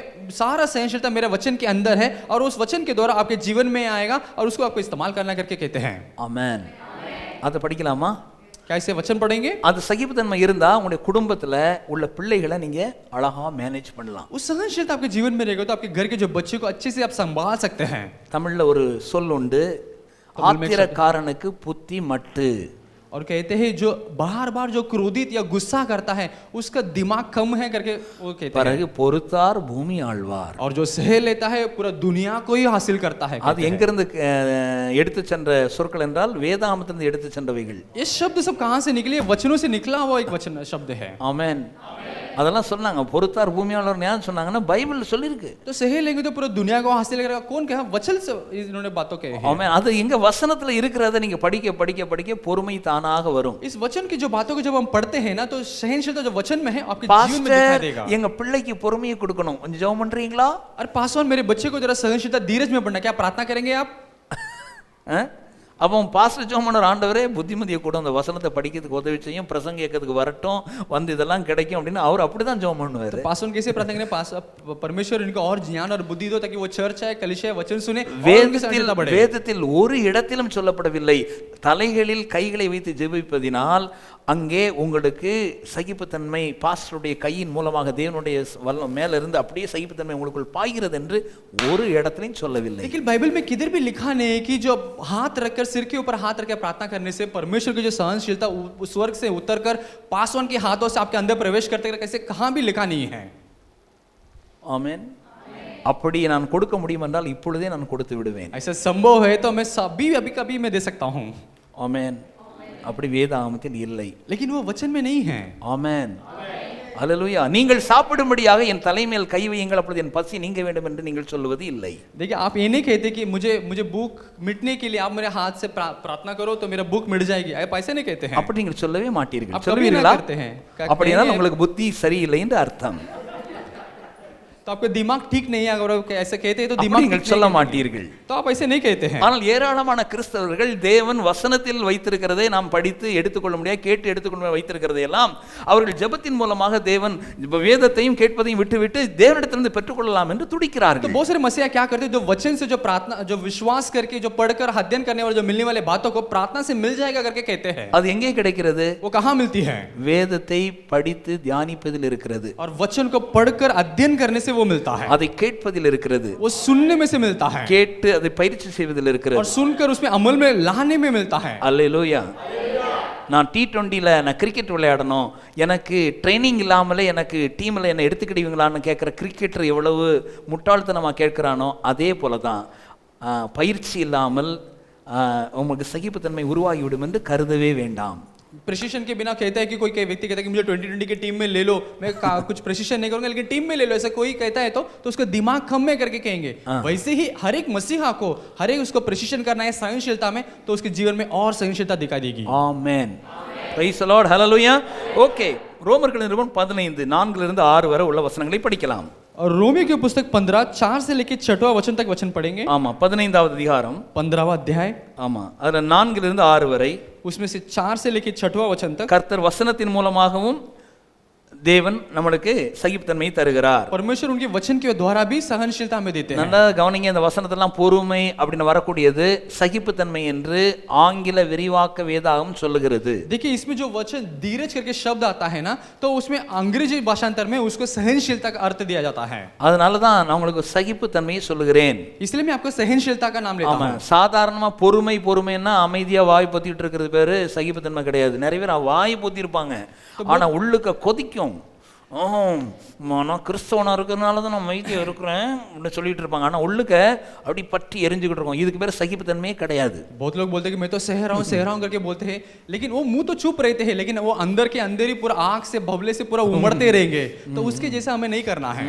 सारा सहनशीलता मेरे वचन के अंदर है और उस वचन के द्वारा आपके जीवन में आएगा और उसको आपको इस्तेमाल करना करके कहते हैं। ஆமென். அதை படிக்கலாமா? क्या इसे वचन पढ़ेंगे? அது சகிப்புத்தன்மை இருந்தா உங்களுடைய குடும்பத்துல உள்ள பிள்ளைகளை நீங்க அழகா மேனேஜ் பண்ணலாம். उस सहनशीलता आपके जीवन में रहेगा तो आपके घर के जो बच्चे को अच्छे से आप संभाल सकते हैं। தமிழ்ல ஒரு சொல் உண்டு, ஆத்திரக்காரனுக்கு புத்தி மட்டு. और कहते हैं जो बार बार जो क्रोधित या गुस्सा करता है उसका दिमाग कम है करके वो कहते हैं। பிறகு பொறுத்தார் பூமி ஆழ்வார். और जो सह लेता है पूरा दुनिया को ही हासिल करता है। அது எங்கிருந்து எடுத்து சென்ற சொற்கள் என்றால் வேதாகமத்திலிருந்து எடுத்து சென்றவைகள். ये शब्द सब कहां से निकले? वचनों से निकला हुआ एक वचन शब्द है। ஆமென். அதெல்லாம் சொன்னாங்க. பொறுத்தார் பூமியாளர் ஞானம் சொன்னாங்கன்னா பைபிள் சொல்லியிருக்கு. तो सही लेंगे तो पूरा दुनिया को हासिल करेगा, कौन कहा? वचन से इन्होंने बातों कही है। ஆமென். அது எங்க வசனத்துல இருக்கிறத நீங்க படிக்க படிக்க படிக்க பொறுமை தானாக வரும். इस वचन की जो बातों को जब हम पढ़ते हैं ना, तो सहनशीलता जो वचन में है आपके जीवन में दिखाई देगा। எங்க பிள்ளைக்கு பொறுமையை கொடுக்கணும். கொஞ்சம் ஜெபம் பண்றீங்களா? और पासवान, मेरे बच्चे को जरा सहनशीलता धीरज में पढ़ना, क्या प्रार्थना करेंगे आप? அப்போ பாஸ்டர் ஜெபம் பண்ண, ஆண்டவரே புத்திமதியை கூட அந்த வசனத்தை படிக்கிறதுக்கு உதவி செய்யும், பிரசங்க கேட்கறதுக்கு வரட்டும், வந்து இதெல்லாம் கிடைக்கும் அப்படின்னு அவர் அப்படிதான் ஜெபம் பண்ணுவாரு. पासवान कैसे प्रार्थना करें? परमेश्वर इनको और ज्ञान और बुद्धि दो ताकि वो चर्च है, कलीसिया वचन सुने और उनकी सहनशीलता बढ़े। வேதத்தில் ஒரு இடத்திலும் சொல்லப்படவில்லை தலைகளில் கைகளை வைத்து ஜெபிப்பதினால் அங்கே உங்களுக்கு சகிப்புத்தன்மை பாஸ்டருடைய கையின் மூலமாக தேவனுடைய வல்லம் மேல இருந்து அப்படியே சகிப்புத்தன்மை உங்களுக்குள் பாய்கிறது என்று ஒரு இடத்திலும் சொல்லவில்லை. लेकिन बाइबल में किधर भी लिखा नहीं कि जो हाथ रखकर सिर के ऊपर हाथ रखकर प्रार्थना करने से परमेश्वर की जो सहनशीलता स्वर्ग से उतरकर पासवान के हाथों से आपके अंदर प्रवेश करते कैसे कहां भी लिखा नहीं है। ஆமென். அப்படி நான் கொடுக்க முடியும் என்றால் இப்பொழுதே நான் கொடுத்து விடுவேன். ऐसा संभव है तो मैं सभी अभी कभी मैं दे सकता हूं। ஆமென். அப்படி வேதாகமத்தில் இல்லை. लेकिन वो वचन में नहीं है। ஆமென். ஹல்லேலூயா. நீங்கள் சாப்பிடும்படியாக என் தலைமேல் கை வையுங்கள் அப்பொழுது என் பசி நீங்க வேண்டும் என்று நீங்கள் சொல்வது இல்லை. देखिए, आप ये नहीं कहते कि मुझे भूख मिटने के लिए आप मेरे हाथ से प्रार्थना करो तो मेरा भूख मिट जाएगी, आप ऐसे नहीं कहते हैं। அப்படி நீங்கள் சொல்லவே மாட்டீர்கள். आप कभी ना சொல்வீர்களா? करते हैं। அப்படினால் உங்களுக்கு புத்தி சரியில்லை என்று அர்த்தம். तो आपका दिमाग ठीक नहीं है, अगर आप ऐसे कहते हैं तो அப்படி दिमाग நீங்கள் ठीक சொல்ல नहीं है। மாட்டீர்கள். तो आप ऐसे नहीं कहते हैं। ஆனால் ஏராளமான கிறிஸ்தவர்கள் தேவன் வசனத்தில் வைத்திருக்கிறதை நாம் படித்து எடுத்துக்கொள்ள முடியாது, கேட்டு எடுத்துக்கொள்ள வைத்திருக்கிறதை எல்லாம் அவர்கள் ஜெபத்தின் மூலமாக தேவன் வேதத்தையும் கேட்பதையும் விட்டுவிட்டு தேவனிடத்திலிருந்து பெற்றுக்கொள்ளலாம் என்று तो துடிக்கிறார்கள். बहुत सारे मसीहा क्या करते हैं, जो वचन से जो प्रार्थना जो विश्वास करके जो पढ़कर अध्ययन करने वाले जो मिलने वाले बातों को प्रार्थना से मिल जाएगा करके कहते हैं। அது எங்கே கிடைக்கிறது? वो कहाँ मिलती है? வேதத்தை படித்து தியானிப்பதில் இருக்கிறது. और वचन को पढ़कर अध्ययन करने से वो मिलता है। அதை கேட்பதில் இருக்கிறது. वो सुनने में से मिलता है। கேட்டு அதை பயிற்சி செய்வதில் இருக்கிறது. और सुनकर उसमें अमल में लाने में मिलता है। அல்லேலூயா. நான் T20ல நான் கிரிக்கெட் விளையாடணும், எனக்கு ட்ரைனிங் இல்லாமலே எனக்கு டீமில் என்னை எடுத்துக்கிடுவீங்களான்னு கேட்குற கிரிக்கெட்டர் எவ்வளவு முட்டாள்தனமாக கேட்குறானோ அதே போல தான் பயிற்சி இல்லாமல் உங்களுக்கு சகிப்புத்தன்மை உருவாகிவிடும் என்று கருதவே வேண்டாம். प्रशिक्षण के बिना कहता है कि कोई व्यक्ति कहता है कि मुझे 2020 के टीम में ले लो, मैं कुछ प्रशिक्षण नहीं करूंगा लेकिन टीम में ले लो, ऐसा कोई कहता है तो उसका दिमाग खम में करके कहेंगे। वैसे ही हर एक मसीहा को हर एक उसको प्रशिक्षण करना है सहनशीलता में, तो उसके जीवन में और सहनशीलता दिखाई देगी। Amen. Praise the Lord. Hallelujah. Okay, ரோமர்கள் நிருபம் 15 4 இருந்து 6 வரை உள்ள வசனங்களை படிக்கலாம். और रोमी की पुस्तक 15 4 से लेकर 6वां वचन तक वचन पढ़ेंगे। ஆமா, 15வது அதிகாரம் 15वां अध्याय, ஆமா, அதுல 4 இருந்து 6 வரை उसमें से 4 से लेकर 6वां वचन तक கர்த்தர் வசனத்தின் மூலமாகவும் தேவன் நமக்கு சகிப்புத்தன்மையை தருகிறார். परमेश्वर उनके वचन के द्वारा भी सहनशीलता हमें देते हैं। நல்லா கவனிங்க, இந்த வசனத்தெல்லாம் பொறுமை அப்படின்னு வரக்கூடியது சகிப்புத்தன்மை என்று ஆங்கில விரிவாக்க வேதாகம் சொல்லுகிறது. देखिए, इसमें जो वचन धीरज करके शब्द आता है ना, तो उसमें अंग्रेजी भाषांतर में उसको सहनशीलता का अर्थ दिया जाता है। அதனால தான் நான் உங்களுக்கு சகிப்புத்தன்மையை சொல்லுகிறேன். इसलिए मैं आपको सहनशीलता का नाम लेता ஆமா, हूं। சாதாரணமா பொறுமைன்னா அமைதியா வாய் பொத்திட்டு இருக்கிறது பேரு சகிப்புத்தன்மை கிடையாது. நிறைய பேர் வாய் பொத்தி இருப்பாங்க, ஆனா உள்ளுக்க கொதிக்கும். நான் கிறிஸ்தவனா இருக்கிறதுனால தான் நான் மைதியா இருக்கிறேன் அப்படின்னு சொல்லிட்டு இருப்பாங்க, ஆனா உள்ளுக்க அப்படி பற்றி எரிஞ்சுக்கிட்டு இருக்கும். இதுக்கு பேர் சகிப்புத்தன்மையே கிடையாது. बहुत लोग बोलते हैं कि मैं तो सह रहा हूं करके बोलते हैं, लेकिन वो मुंह तो चुप रहते हैं, लेकिन वो अंदर के अंदर ही पूरा आग से भवले से पूरा उमड़ते रहेंगे। तो उसके जैसा हमें नहीं करना है।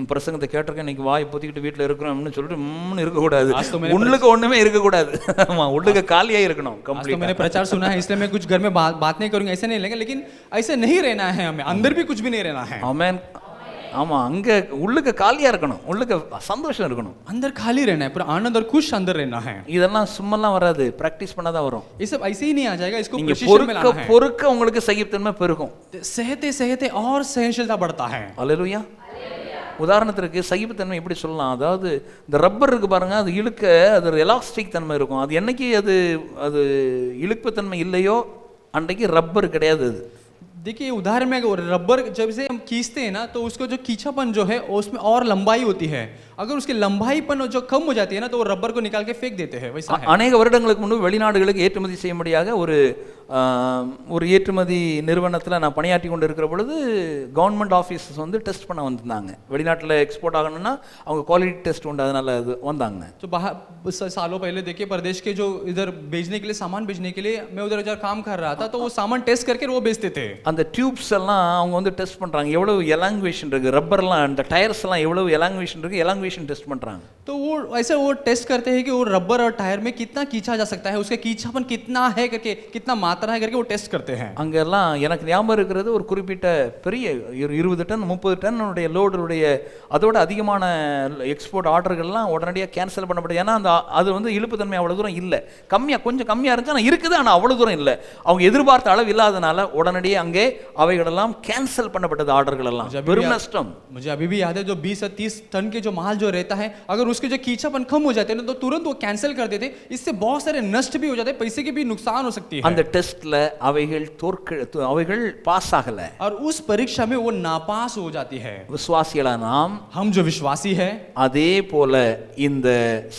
பிரசங்கத்தை கேட்டிருக்கேன், இன்னைக்கு வாய் பொத்திக்கிட்டு வீட்டில் இருக்கிறோம் அப்படின்னு சொல்லிட்டு இருக்கக்கூடாது. உள்ளுக்கு ஒண்ணுமே இருக்கக்கூடாது. ஆமா, உள்ளுக்கு காலியா இருக்கணும். तो मैंने प्रचार सुना है, इसलिए मैं कुछ घर में बात नहीं करूंगा, ऐसे नहीं लेंगे, लेकिन ऐसे नहीं रहना है हमें, अंदर भी कुछ भी नहीं रहना है। ஆமென். ஆமா, அங்க உள்ளுக்கு காலியா இருக்கணும், உள்ளுக்கு சந்தோஷம் இருக்கணும், अंदर खाली रहना है, पूरा आनंद और खुश अंदर रहना है। இதெல்லாம் சும்மாலாம் வராது, பிராக்டிஸ் பண்ணாதான் வரும். ये सब ऐसे ही नहीं आ जाएगा, इसको நீங்க प्रशिक्षण में लाना है। பொறுக்க உங்களுக்கு சகிப்புத்தன்மை பெருகும். सहते सहते और सहनशीलता बढ़ता है। அல்லேலூயா. உதாரணத்திற்கு சகிப்புத்தன்மை எப்படி சொல்லலாம், அதாவது இந்த ரப்பர் இருக்கு பாருங்க, அது இழுக்க அது எலாஸ்டிக் தன்மை இருக்கும். அது என்னைக்கு அது இழுப்புத்தன்மை இல்லையோ அன்றைக்கு ரப்பர் கிடையாது. அது देखिए, उदाहरण में अगर रबर जब से हम खींचते हैं ना, तो उसको जो खींचापन जो है उसमें और लंबाई होती है। अगर उसकी लंबाईपन जो कम हो जाती है ना, तो वो रबर को निकाल के फेंक देते हैं। वैसा है। அநேக வருடங்களுக்கு முன்பு வெளிநாடுகளுக்கு ஏற்றுமதி செய்யும்படியாக ஒரு ஒரு ஏற்றுமதி நிறுவனத்தில் நான் பணியாற்றி கொண்டு இருக்கிற பொழுது கவர்மெண்ட் ஆஃபீஸஸ் வந்து டெஸ்ட் பண்ண வந்திருந்தாங்க. வெளிநாட்டில் எக்ஸ்போர்ட் ஆகணும்னா அவங்க குவாலிட்டி டெஸ்ட் உண்டு, அதனால் அது வந்தாங்க. तो बाहर सालों पहले देखिए प्रदेश के जो इधर भेजने के लिए सामान भेजने के लिए मैं उधर जब काम कर रहा था तो वो सामान टेस्ट करके वो भेजते थे. அந்த டியூப்ஸ் எல்லாம் அவங்க வந்து டெஸ்ட் பண்ணுறாங்க, எவ்வளவு எலாங்குவேஷன் இருக்குது, ரப்பர்லாம் அந்த டயர்ஸ் எல்லாம் எவ்வளவு எலாங்குவேஷன் இருக்குது, எலாங்குவேஷன் டெஸ்ட் பண்ணுறாங்க. तो वो ऐसे वो टेस्ट करते हैं कि वो रबर और टायर में कितना खींचा जा सकता है, उसका खींचापन कितना है करके, कितना मात्रा है करके वो टेस्ट करते हैं. அங்கெல்லாம் எனக்கு ஞாபகம் இருக்கிறது ஒரு குறிப்பிட்ட பெரிய 20 டன் 30 டன்னுடைய லோடுடைய அதோட அதிகமான எக்ஸ்போர்ட் ஆர்டர்கள்லாம் உடனடியாக கேன்சல் பண்ணப்படும். ஏன்னா அந்த அது வந்து இழுப்புத்தன்மை அவ்வளோ தூரம் இல்லை, கொஞ்சம் கம்மியாக இருந்துச்சு, ஆனால் இருக்குது, ஆனால் அவ்வளோ தூரம் இல்லை. அவங்க எதிர்பார்த்த அளவு இல்லாதனால உடனடியாக அங்கே அவைகளெல்லாம் கேன்சல் பண்ணப்பட்டது ஆர்டர்கள் எல்லாம். வெறும் நஷ்டம். मुझे अभी भी याद है जो 20 से 30 टन के जो माल जो रहता है, अगर उसके जो खींचापन कम हो जाते हैं तो तुरंत वो कैंसिल कर देते. इससे बहुत सारे नष्ट भी हो जाते हैं, पैसे की भी नुकसान हो सकती है. அந்த டெஸ்ட்ல அவைகள் பாஸ் ஆகல. और उस परीक्षा में वो नापास हो जाती है. விசுவாசிகளா நாம், हम जो विश्वासी है, அதே போல இந்த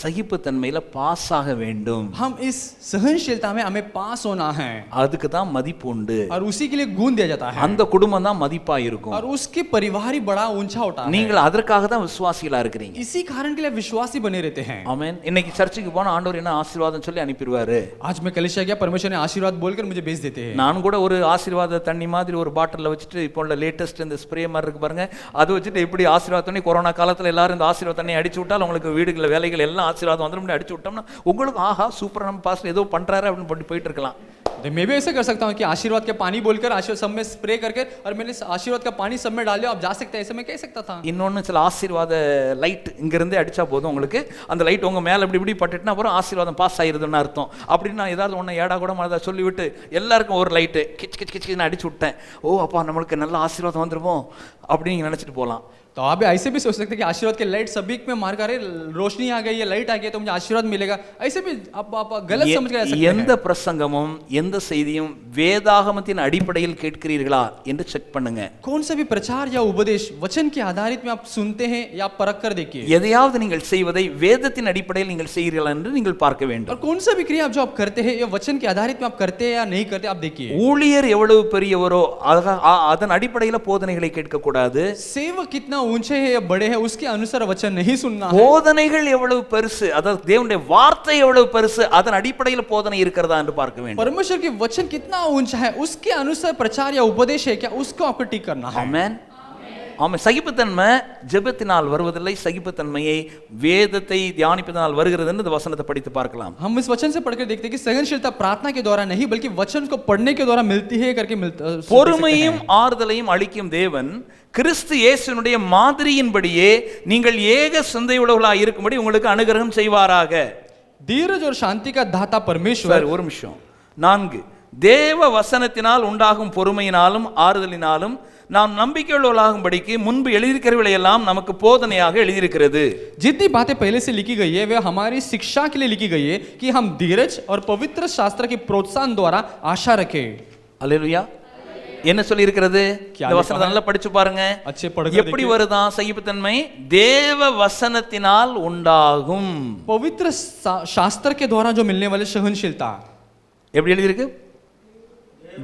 சகிப்புத்தன்மையில பாஸ் ஆக வேண்டும். हम इस सहनशीलता में हमें पास होना है. அதுக்கு தான் மதிப்பு உண்டு. और उसी के लिए गुण दिया जाता है. அந்த குடும்பம் தான் மதிப்பா இருக்கும். और उसके परिवार ही बड़ा ऊंचा होता है. நீங்கள் அதற்காக தான் விசுவாசிகளா இருக்கிறீங்க. इसी कारण के लिए विश्वासी बने रहते हैं. ஆமென். இன்னைக்கு சர்ச்சுக்கு போனா ஆண்டவர் என்ன ஆசீர்வாதம் சொல்லி அனுப்பிடுவாரு. आज मैं कलीसिया गया, परमेश्वर ने आशीर्वाद बोलकर मुझे भेज देते हैं. நான் கூட ஒரு ஆசீர்வாத தண்ணி மாதிரி ஒரு பாட்டில்ல வச்சுட்டு இப்போ உள்ள லேட்டஸ்ட் இந்த ஸ்ப்ரே மாதிரி இருக்கு பாருங்க, அது வச்சுட்டு எப்படி ஆசீர்வாத தண்ணி கொரோனா காலத்துல எல்லாரும் இந்த ஆசீர்வாத தண்ணி அடிச்சு விட்டால் உங்களுக்கு வீடுகளில் வேலைகள் எல்லாம் ஆசீர்வாதம் வந்துடும் அடிச்சு விட்டோம்னா உங்களுக்கு ஆஹா சூப்பர் நம்ம பாஸ்டர் ஏதோ பண்றாரு அப்படின்னு போயிட்டு இருக்கலாம். मैं भी ऐसे कर सकता हूँ कि आशीर्वाद का पानी बोलकर आशीर्वाद सब में स्प्रे करके और मैंने आशीर्वाद का पानी सब में डाल दिया, आप जा सकते हैं, ऐसे मैं कह सकता था. இன்னொன்று சில ஆசீர்வாத லைட் இங்கிருந்தே அடிச்சா போதும், உங்களுக்கு அந்த லைட் உங்க மேல இப்படி பட்டுட்டுனா அப்புறம் ஆசீர்வாதம் பாஸ் ஆயிருதுன்னு அர்த்தம். அப்படின்னு நான் ஏதாவது ஒன்று ஏடா கூட அதை சொல்லிவிட்டு எல்லாருக்கும் ஒரு லைட்டு கிச் கிச் கிச்னு அடிச்சு விட்டேன். ஓ அப்பா நம்மளுக்கு நல்ல ஆசீர்வாதம் வந்துருமோ அப்படின்னு நினைச்சிட்டு போகலாம். तो आप ऐसे भी सोच सकते हैं कि आशीर्वाद के लाइट सभी में मार कर रोशनी आ गई है, लाइट आ गई तो मुझे आशीर्वाद मिलेगा, ऐसे भी आप गलत समझ कर सकते हैं. எந்த பிரசங்கமும் எந்த செய்தியும் வேதாகமத்தின் அடிப்படையில் கேட்கிறீர்களா என்று செக் பண்ணுங்க. कौन सा भी प्रचार या उपदेश वचन के आधारित में आप सुनते हैं या परख कर देखिए. எதையாவது நீங்கள் செய்வதை வேதத்தின் அடிப்படையில் நீங்கள் செய்கிறீர்களா என்று நீங்கள் பார்க்க வேண்டும். और कौन सा भी क्रिया जो आप करते हैं ये वचन के आधारित में आप करते हैं या नहीं करते, आप देखिए. ஊழியர் எவ்வளவு பெரியவரோ அதன் அடிப்படையில் போதனைகளை கேட்க கூடாது. सेवक कितना ऊंचे है या बड़े हैं उसके अनुसार वचन नहीं सुनना है. போதனைகள் எவ்வளவு பெருசு, அதாவது தேவனுடைய வார்த்தை எவ்வளவு பெருசு, அதன் அடிப்படையில் போதனை இருக்கிறதா என்று பார்க்க வேண்டும். परमेश्वर के वचन कितना ऊंचा है उसके अनुसार प्रचार या उपदेश है क्या, उसको आपको ठीक करना है. ஆமென். ஆமென். சகிப்புத்தன்மை ஜெபத்தினால் வருவதில்லை, சகிப்புத்தன்மையை வேதத்தை தியானிப்பதனால் வருகிறது என்று இந்த வசனத்தை படித்து பார்க்கலாம். हम इस वचन से पढ़कर देखते हैं कि सहनशीलता प्रार्थना के द्वारा नहीं बल्कि वचन को पढ़ने के द्वारा मिलती है करके பொறுமையும் ஆறுதலையும் அளிக்கும் தேவன் கிறிஸ்து இயேசுவினுடைய மாதிரியின்படியே நீங்கள் ஏக சிந்தையுள்ளவர்களாக இருக்கும்படி உங்களுக்கு அனுகிரகம் செய்வாராக. धीरज और शांति का दाता परमेश्वर. ஒரு நிமிஷம். 4 தேவ வசனத்தினால் உண்டாகும் பொறுமையினாலும் ஆறுதலினாலும் நாம் நம்பிக்கையுள்ளவர்களாகும்படிக்கு முன்பு எழுதியிருக்கிறவைகளை எல்லாம் நமக்கு போதனையாக எழுதியிருக்கிறது. जितनी बातें पहले से लिखी गई है वे हमारी शिक्षा के लिए लिखी गई है कि हम धीरज और पवित्र शास्त्र के प्रोत्साहन द्वारा आशा रखें. அல்லேலூயா. என்ன சொல்லி இருக்கிறது? இந்த வசனத்தை நல்லா படிச்சு பாருங்க. எப்படி வருதா சகிப்புத்தன்மை? தேவ வசனத்தினால் உண்டாகும். पवित्र शास्त्र के द्वारा जो मिलने वाले सहनशीलता. எப்படி எழுதி இருக்கு?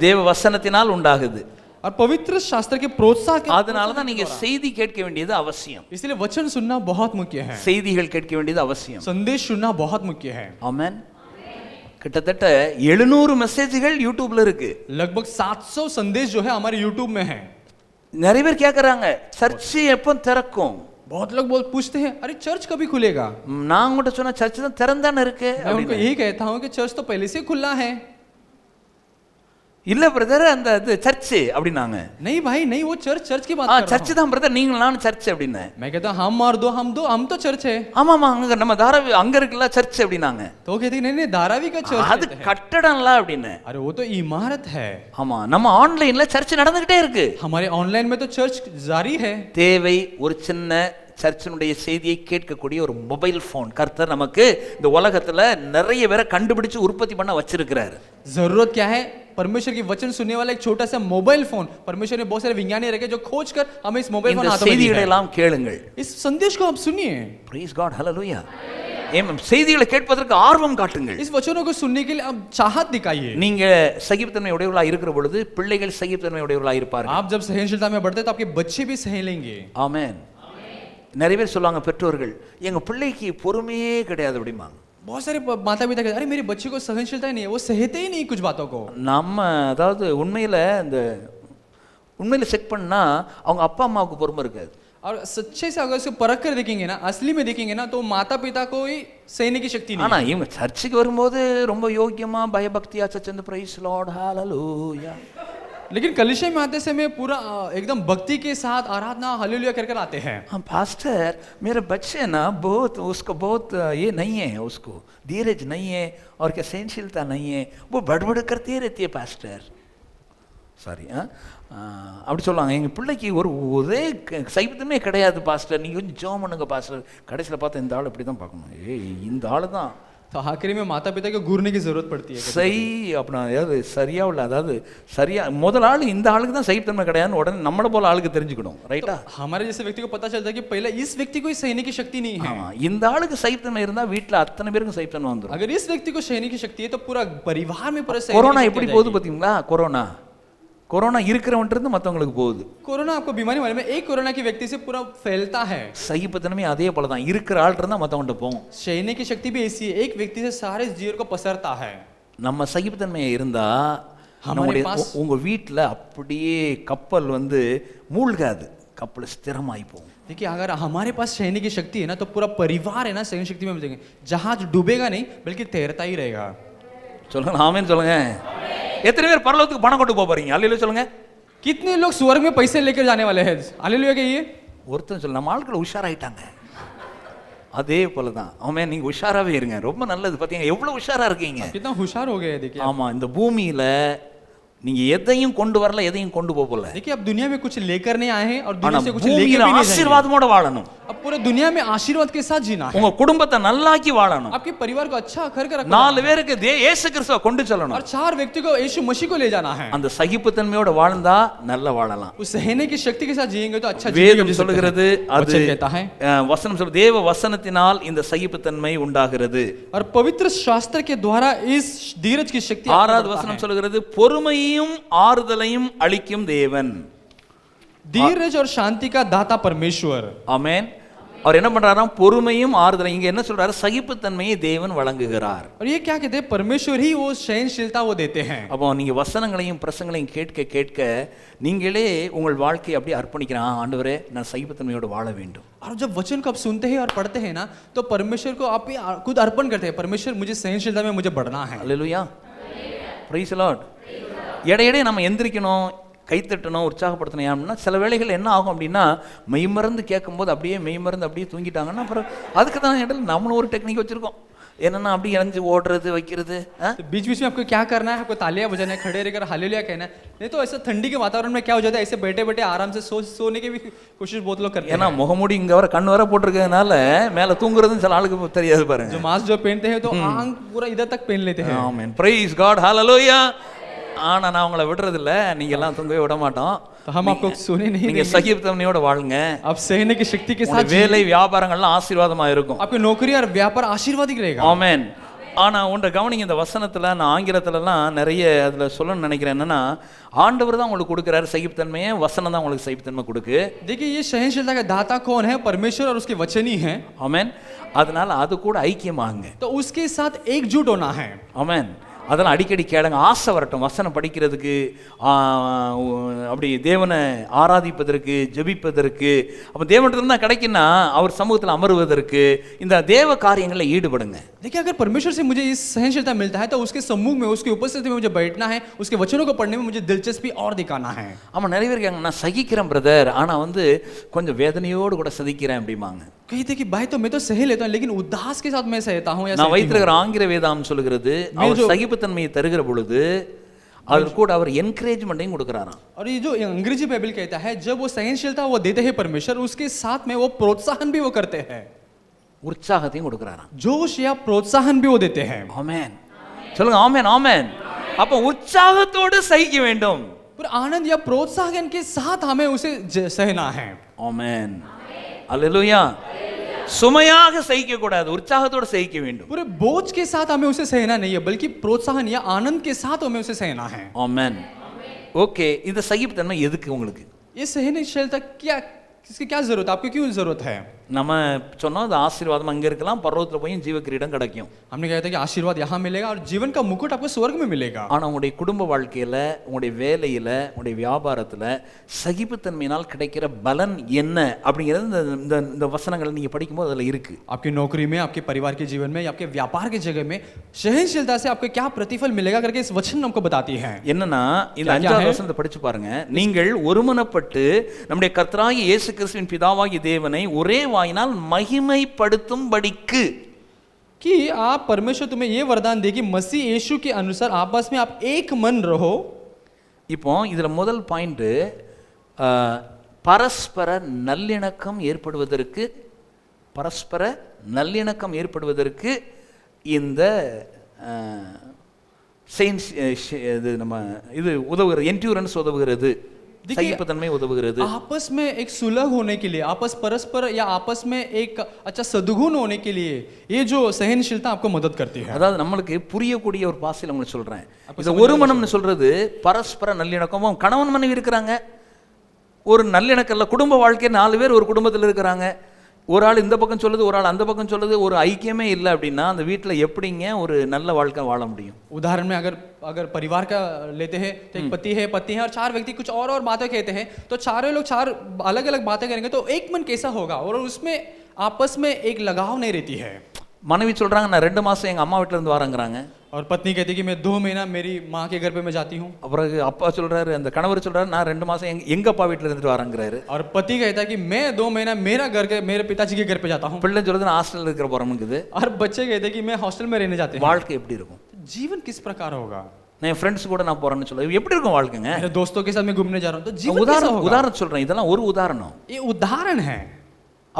தேவ வசனத்தினால் உண்டாகுது. और पवित्र शास्त्र के प्रोत्साहन. அதனால தான் நீங்க செய்தி கேட்க வேண்டியது அவசியம். इसलिए वचन सुनना बहुत मुख्य है. செய்திகள் கேட்க வேண்டியது அவசியம். संदेश सुनना बहुत मुख्य है. ஆமென். கிட்டத்தட்ட 700 மெசேஜ்கள் யூடியூப்ல இருக்கு. लगभग 700 संदेश जो है हमारे यूट्यूब में है. நிறைய பேர் கேக்குறாங்க சர்ச் எப்போ திறக்கும்? बहुत लोग पूछते हैं अरे चर्च कभी खुलेगा. நான் உங்கள்ட்ட சொன்ன சர்ச் தான் திறந்தானே இருக்கு. मैं उनको यही कहता हूं कि चर्च तो पहले से खुला है. இல்ல பிரதர் அந்த சர்ச் அப்படினாங்க. नहीं भाई नहीं वो चर्च की बात कर रहा हूं. சர்ச் தான் பிரதர், நீங்க நானும் சர்ச் அப்படினே. मैं कहता हम और हम तो चर्च है. ஆமாமா அங்க நம்ம தாராவி அங்க இருக்குல சர்ச் அப்படினாங்க. तो कहते नहीं नहीं धारावी का चर्च அது கட்டடம்ல அப்படினே. अरे वो तो इमारत है. ஆமா நம்ம ஆன்லைன்ல சர்ச் நடந்துட்டே இருக்கு. हमारे ऑनलाइन में तो चर्च जारी है. தேவை ஒரு சின்ன சர்ச்சினுடைய செய்தியை கேட்கக்கூடிய ஒரு மொபைல் போன். கர்த்தர் நமக்கு இந்த உலகத்துல நிறைய பேரை கண்டுபிடிச்சு உற்பத்தி பண்ண வச்சிருக்கிறார். जरूरत क्या है? परमेश्वर की वचन सुनने वाला एक छोटा सा मोबाइल फोन. परमेश्वर ने बहुत सारे विज्ञानी रखे जो खोज कर हमें इस मोबाइल फोन हाथों में दिया है. செய்திகளை எல்லாம் கேளுங்கள். इस संदेश को आप सुनिए. Praise God, hallelujah. செய்திகளை கேட்பதற்கு ஆர்வம் காட்டுங்கள். इस वचनों को सुनने के लिए आप चाहत दिखाइए. நீங்க சகிப்புத்தன்மை உடையவர்களாக இருக்கிற பொழுது பிள்ளைகள் சகிப்புத்தன்மை உடையவர்களாக இருப்பார்கள். आप जब सहनशीलता में बढ़ते हैं तो आपके बच्चे भी सह लेंगे. ஆமென். நிறைய பேர் சொல்லுவாங்க பெற்றோர்கள் எங்க பிள்ளைக்கு பொறுமையே கிடையாது அப்படிம்பாங்க. बहुत सारे माता पिता कहते अरे मेरे बच्चे को सहनशीलता ही नहीं है, वो सहते ही नहीं कुछ बातों को. நம்ம அதாவது உண்மையில செக் பண்ணா அவங்க அப்பா அம்மாவுக்கு பொறுமை இருக்காது. और सच्चे से अगर उसको परख कर देखेंगे ना, असली में देखेंगे ना, तो माता पिता को ही सहने की शक्ति नहीं ஆனா है. இவங்க சர்ச்சுக்கு வரும்போது ரொம்ப யோக்கியமா பயபக்தியா சச்சந்து பிரைஸ் லார்ட் ஹalleluya. लेकिन कलीसिया में आते समय पूरा एकदम भक्ति के साथ आराधना हालेलुया कर आते हैं. हाँ पास्टर मेरे बच्चे ना उसको बहुत ये नहीं है, उसको धीरज नहीं है और क्या सहनशीलता नहीं है, वो बड़बड़ करती रहती है पास्टर. சாரி அப்படி சொல்லுவாங்க எங்கள் பிள்ளைக்கு ஒரே சைவத்துமே கிடையாது பாஸ்டர், நீங்கள் கொஞ்சம் ஜெபம் பண்ணுங்க பாஸ்டர். கடைசியில் பார்த்தா இந்த ஆள் இப்படி தான் பார்க்கணும், இந்த ஆள் தான். तो आखिरी में माता पिता को घूरने की जरूरत पड़ती है. சரி அப்படின்னா அதாவது சரியா உள்ள அதாவது சரியா முதல் ஆள் இந்த ஆளுக்கு தான் சைவத்தன்மை கிடையாதுன்னு உடனே நம்மளை போல ஆளுக்கு தெரிஞ்சுக்கணும். ரைட்டா? हमारे जैसे व्यक्ति को पता चलता है कि पहले इस व्यक्ति को सहने की शक्ति नहीं है. இந்த ஆளுக்கு சைவத்தன்மை இருந்தா வீட்டில் அத்தனை பேருக்கும் சைவத்தன்மை வந்துடும். अगर इस व्यक्ति को सहने की शक्ति है तो पूरा परिवार में पूरा கொரோனா எப்படி போகுது பார்த்தீங்களா? கொரோனா இருக்கிறவன்ட்டு மற்றவங்களுக்கு போகுது. कोरोना आपको बीमारी वाले में एक कोरोना की व्यक्ति से पूरा फैलता है. சகிப்புத்தன்மை அதே போல தான், இருக்கிற ஆள் இருந்தா மற்றவன்ட்டு போகும். सहने की शक्ति भी ऐसी है, एक व्यक्ति से सारे जीवन को पसरता है. நம்ம சகிப்புத்தன்மையை இருந்தா நம்முடைய உங்க வீட்டில் அப்படியே கப்பல் மூழ்காது, கப்பல் ஸ்திரமாய் போகும். देखिए अगर हमारे पास सहने की शक्ति है ना तो पूरा परिवार है ना सहन शक्ति में मिलेंगे. जहाज डूबेगा नहीं बल्कि तैरता ही रहेगा. சொல்லுங்க ஆமென் சொல்லுங்க. எத்தனை பேர் பரலோகத்துக்கு பணம் கொண்டு போறீங்க? அல்லேலூயா சொல்லுங்க. कितने लोग स्वर्ग में पैसे लेकर जाने वाले हैं? हालेलुया कहिए. ஒருத்தன் சொல்ல நம்ம ஆட்கள் உஷாராயிட்டாங்க. அதே போல தான் ஆமென். நீங்க உஷாராவே இருங்க, ரொம்ப நல்லது. பாத்தீங்க எவ்வளவு உஷாரா இருக்கீங்க. कितना होशियार हो गए देखिए. ஆமா இந்த பூமியில நீங்க எதையும் கொண்டு வரல, எதையும் கொண்டு போகல. देखिए अब दुनिया में कुछ लेकर नहीं आए हैं और दुनिया से कुछ लेकर भी नहीं जाएंगे. ஆசீர்வாதமோட வாழணும். अब पूरे दुनिया में आशीर्वाद के साथ जीना है. உங்க குடும்பத்தை நல்லாக்கி வாழணும். आपके परिवार को अच्छा करके रखना. 4 பேருக்கு இயேசு கிறிஸ்துவை கொண்டு செல்லணும். और 4 व्यक्ति को यीशु मसीह को ले जाना है. அந்த சகிப்புத்தன்மையோட வாழ்ந்தா நல்ல வாழலாம். उस सहने की शक्ति के साथ जिएंगे तो अच्छा வேதம் சொல்கிறது அது कहता है. வசனம் சொல்றது தேவ வசனத்தினால் இந்த சகிப்புத்தன்மை உண்டாகிறது. और पवित्र शास्त्र के द्वारा इस धीरज की शक्ति. 6வது வசனம் சொல்கிறது பொறுமையும் ஆறுதலையும் அளிக்கும் தேவன். धीरज और शांति का दाता परमेश्वर. ஆமென். அவர் என்ன பண்றாராம்? பொறுமையும் ஆறுதலையும். இங்க என்ன சொல்றாரு? சகிப்புத்தன்மையை தேவன் வழங்குகிறார். और ये क्या कहते हैं? परमेश्वर ही वो सहनशीलता वो देते हैं. அப்போ நீங்க வசனங்களையும் பிரசங்களையும் கேட்க கேட்க நீங்களே உங்கள் வாழ்க்கையை அப்படியே அர்ப்பணிக்கிறேன். ஆண்டவரே நான் சகிப்புத்தன்மையோடு வாழ வேண்டும். और जब वचन को आप सुनते हैं और पढ़ते हैं ना तो परमेश्वर को आप खुद अर्पण करते हैं. परमेश्वर मुझे सहनशीलता में मुझे बढ़ना है. அல்லேலூயா. Praise the Lord. இடையிடையே நம்ம எந்திரிக்கணும், கைத்தட்டணும், உற்சாகப்படுத்தணும். ஏன்னா சில வேளைகள் என்ன ஆகும் அப்படின்னா மெய்மறந்து கேட்கும்போது அப்படியே மெய்மறந்து அப்படியே தூங்கிட்டாங்கன்னா அப்புறம் அதுக்கு தான் இடையில நம்மளும் ஒரு டெக்னிக் வச்சுருக்கோம். என்னன்னா அப்படியே இறஞ்சி ஓடுறது வைக்கிறது. बीच बीच में आपको क्या करना है? आपको तालियां बजाना है, खड़े रहकर हालेलुया कहना है. नहीं तो ऐसा ठंडी के वातावरण में क्या हो जाता है, ऐसे बैठे बैठे आराम से सोने की भी कोशिश बहुत लोग करते हैं. ஏன்னா முகமூடி இங்க வர கண் வர போட்டிருக்கிறதுனால மேல தூங்குறதுன்னு சில ஆளுக்கு தெரியாது பாருங்க. जो मास्क जो पहनते हैं तो आंख पूरा इधर तक पहन लेते हैं. ஆமென். Praise God. ஹalleluya. ஆனா நான் உங்களை விடுறது இல்ல, நீங்க எல்லாம் தூங்கவே விட மாட்டோம். तो हम आपको सोने नहीं நீங்க சகிப்புத்தன்மையோட வாழுங்க. आप सहने की शक्ति के साथ வேலை வியாபாரங்கள்லாம் ஆசீர்வாதமா இருக்கும். आपकी नौकरी और व्यापार आशीर्वादिक रहेगा. ஆமென். ஆனா ஒன்றை கவனிங்க, இந்த வசனத்துல நான் ஆங்கிலத்துலலாம் நிறைய அதுல சொல்லணும்னு நினைக்கிறேன். என்னன்னா ஆண்டவர் தான் உங்களுக்கு கொடுக்குறாரு சகிப்புத்தன்மையை, வசனம் தான் உங்களுக்கு சகிப்புத்தன்மை கொடுக்கு. देखिए ये सहनशीलता का दाता कौन है? परमेश्वर और उसके वचन ही हैं. ஆமென். அதனால அது கூட ஐக்கியமாகுங்க. तो उसके साथ एकजुट होना है. ஆமென். அதெல்லாம் அடிக்கடி கேளுங்க. ஆசை வரட்டும் வசனம் படிக்கிறதுக்கு, அப்படி தேவனை ஆராதிப்பதற்கு, ஜெபிப்பதற்கு. அப்போ தேவனிடம் தான் கிடைக்குன்னா அவர் சமூகத்தில் அமருவதற்கு இந்த தேவ காரியங்களில் ஈடுபடுங்க. देखिए अगर परमेश्वर से मुझे इस सहनशीलता मिलता है तो उसके सम्मुख में, उसकी उपस्थिति में मुझे बैठना है, उसके वचनों को पढ़ने में मुझे दिलचस्पी और दिखाना है. ஆமாம், நிறைய பேர் கேட்காங்க நான் சகிக்கிறேன் பிரதர், ஆனால் கொஞ்சம் வேதனையோடு கூட சகிக்கிறேன் அப்படிம்பாங்க. कहते कि भाई तो मैं तो सह लेता हूं लेकिन उदास के साथ मैं सहता हूं. நான் வைத்திருக்கிற ஆங்கில வேதாம் சொல்கிறது அவர் சகிப்புத்தன்மையை தருகிற பொழுது அவர் கூட அவர் என்கரேஜ்மெண்ட்டையும் கொடுக்கறாராம். और ये जो अंग्रेजी बाइबल कहता है जब वो सहनशीलता वो देते हैं परमेश्वर, उसके साथ में वो प्रोत्साहन भी वो करते हैं. உற்சாகத்தையும் கொடுக்கறாராம். जोश या प्रोत्साहन भी वो देते हैं. ஆமென். சொல்லுங்க ஆமென். ஆமென். அப்ப உற்சாகத்தோடு சகிக்க வேண்டும். पर आनंद या प्रोत्साहन के साथ हमें उसे सहना है. ஆமென். அல்லேலூயா. சுமையாக சகிக்க கூடாது, உற்சாகத்தோட சகிக்க வேண்டும். पूरे बोझ के साथ हमें उसे सहना नहीं है, बल्कि प्रोत्साहन या आनंद के साथ हमें उसे सहना है. ஆமென். ஓகே, இந்த சகிப்புத்தன்மை எதுக்கு உங்களுக்கு? ये सहनशीलता क्या, इसकी क्या जरूरत है, आपको क्यों जरूरत है? நம்ம சொன்னோம் அது ஆசீர்வாதம் அங்கே இருக்கலாம், பரலோகத்துல போய் ஜீவ கிரீடம் கிடைக்கும். हमने कहा था कि आशीर्वाद यहाँ मिलेगा और जीवन का मुकुट आपको स्वर्ग में मिलेगा. ஆனா உங்களுடைய குடும்ப வாழ்க்கையில, உங்களுடைய வேலையில, உங்களுடைய வியாபாரத்துல சகிப்புத்தன்மையினால் கிடைக்கிற பலன் என்ன அப்படிங்கிறது இந்த இந்த வசனங்களை நீங்க படிக்கும்போது அதுல இருக்கு. आपकी नौकरी में, आपके परिवार के जीवन में, आपके व्यापार के जगह में सहनशीलता से आपको क्या प्रतिफल मिलेगा करके इस वचन हमको बताती है. என்னன்னா இந்த क्या 5வது है? வசனத்தை படிச்சு பாருங்க. நீங்கள் ஒருமனப்பட்டு நம்முடைய கர்த்தராகிய இயேசு கிறிஸ்துவின் பிதாவாகிய தேவனை ஒரே வாயினால் மகிமைப்படுத்தும்படிக்கு, कि आप परमेश्वर तुम्हें ये वरदान दे कि मसीह यीशु के अनुसार आपस में आप एक मन रहो. இப்போ இதுல முதல் பாயிண்ட் பரஸ்பர நல்லிணக்கம் ஏற்படுவதற்கு, பரஸ்பர நல்லிணக்கம் ஏற்படுவதற்கு இந்த செயின்ஸ் இது நம்ம இது உதவுகிறது, என்ட்யூரன்ஸ் உதவுகிறது, சகிப்புத்தன்மை உதவுகிறது. आपस में एक सुलह होने के लिए, आपस परस्पर या आपस में एक अच्छा सद्गुण होने के लिए ये जो सहनशीलता आपको मदद करती है. அதாவது நம்மளுக்கு புரியக்கூடிய ஒரு பாசையில் உங்களுக்கு சொல்றேன். இது ஒரு மனம்னு சொல்றது பரஸ்பர நல்லிணக்கம். கணவன் மனைவி இருக்கிறாங்க, ஒரு நல்லிணக்கம் இல்லை. குடும்ப வாழ்க்கை 4 பேர் ஒரு குடும்பத்தில் இருக்கிறாங்க, ஒரு ஆள் இந்த பக்கம் சொல்லுது, ஒரு ஆள் அந்த பக்கம் சொல்லுது, ஒரு ஐக்கியமே இல்லை அப்படின்னா அந்த வீட்டில் எப்படிங்க ஒரு நல்ல வாழ்க்கை வாழ முடியும்? उदाहरण में अगर अगर परिवार का लेते हैं तो एक पति है, पत्नी है और 4 व्यक्ति कुछ और बातें कहते हैं, तो चारों लोग 4 अलग अलग बातें करेंगे तो एक मन कैसा होगा, और उसमें आपस में एक लगाव नहीं रहती है. மனைவி சொல்றாங்க நான் 2 மாசம் எங்க அம்மா வீட்டுல இருந்து வரேங்கிறாங்க. और पत्नी कहती कि मैं 2 महीना मेरी माँ के घर पे मैं जाती हूँ. அப்புறம் அப்பா சொல்றாரு, அந்த கணவர் சொல்றாரு நான் 2 மாசம் எங்க அப்பா வீட்டுல இருந்துட்டு வரேங்கிறாரு. और पति कहता है कि मैं 2 महीना मेरे पिताजी के घर पे जाता हूँ. பிள்ளை சொல்றது நான் ஹாஸ்டல்ல இருக்கிற போறேங்குது. और बच्चे कहते हैं कि मैं हॉस्टल में रहने जाते हैं. வாழ்க்கை எப்படி இருக்கும்? जीवन किस प्रकार होगा? நான் ஃப்ரெண்ட்ஸ் கூட நான் போறேன்னு சொல்லுவேன், எப்படி இருக்கும் வாழ்க்கைங்க? मेरे दोस्तों के साथ मैं घूमने जा रहा हूँ, तो जीवन कैसा உதாரணம் होगा? உதாரணம் சொல்றேன், இதெல்லாம் ஒரு உதாரணம். ये उदाहरण है.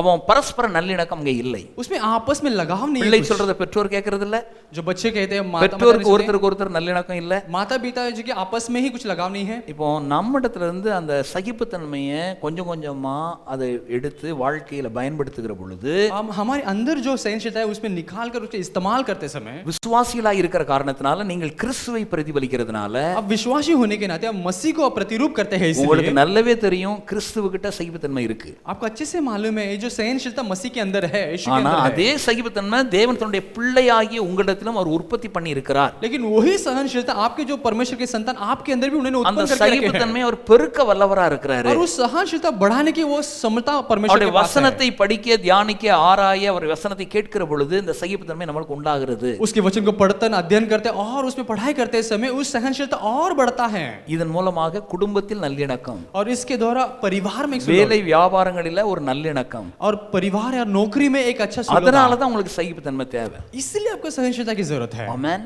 அவன் பரஸ்பர நல்லிணக்கம் அங்கே இல்லை. उसमें आपस में लगाव नहीं பிள்ளை है. சொல்றத பெற்றோர் கேட்கறது இல்ல, जो बच्चे कहते हैं பெற்றோருக்கு ஒருத்தருக்கு ஒருத்தர் நல்லிணக்கம் இல்ல, माता पिता जी के आपस में ही कुछ लगाव नहीं है. இப்போ நம்மிடத்துல இருந்து அந்த சகிப்புத்தன்மையை கொஞ்சம் கொஞ்சமா அதை எடுத்து வாழ்க்கையில பயன்படுத்துகிற பொழுது, हम हमारे अंदर जो सहनशीलता है उसमें निकाल कर उसके इस्तेमाल करते समय, விசுவாசிகளா இருக்கிற காரணத்தினால நீங்கள் கிறிஸ்துவை பிரதிபலிக்கிறதுனால अब विश्वासी होने के नाते आप मसीह को प्रतिरूप करते हैं. உங்களுக்கு इसलिए நல்லாவே தெரியும் கிறிஸ்துவுகிட்ட சகிப்புத்தன்மை இருக்கு. आपको अच्छे से मालूम है ये जो सहनशीलता मसीह के अंदर है, यीशु के ஆனா अंदर है. அதே சகிப்புத்தன்மை தேவன் தன்னுடைய பிள்ளையாகிய உங்களிடத்திலும் அவர் உற்பத்தி பண்ணி இருக்கிறார். लेकिन वही सहनशीलता आपके जो परमेश्वर के संतान आपके अंदर भी उन्होंने அந்த उत्पन्न करके रखे हैं. சகிப்புத்தன்மை அவர் பெருக்க வல்லவரா இருக்கிறாரு. और उस सहनशीलता बढ़ाने की वो क्षमता परमेश्वर அவருடைய के पास है. வசனத்தை படிக்க, தியானிக்க, ஆராய, அவர் வசனத்தை கேட்கிற பொழுது இந்த சகிப்புத்தன்மை நமக்கு உண்டாகிறது. उसके वचन को पढ़ते अध्ययन करते और उसमें पढ़ाई करते समय उस सहनशीलता और बढ़ता है. இதன் மூலமாக குடும்பத்தில் நல்லிணக்கம், और इसके द्वारा परिवार में एक सुलह, வேலை வியாபாரங்களில ஒரு நல்லிணக்கம், और परिवार या नौकरी में एक अच्छा सुलह. அதனால தான் உங்களுக்கு சகிப்புத்தன்மை தேவை. इसलिए आपको सहनशीलता की जरूरत है. ஆமென்.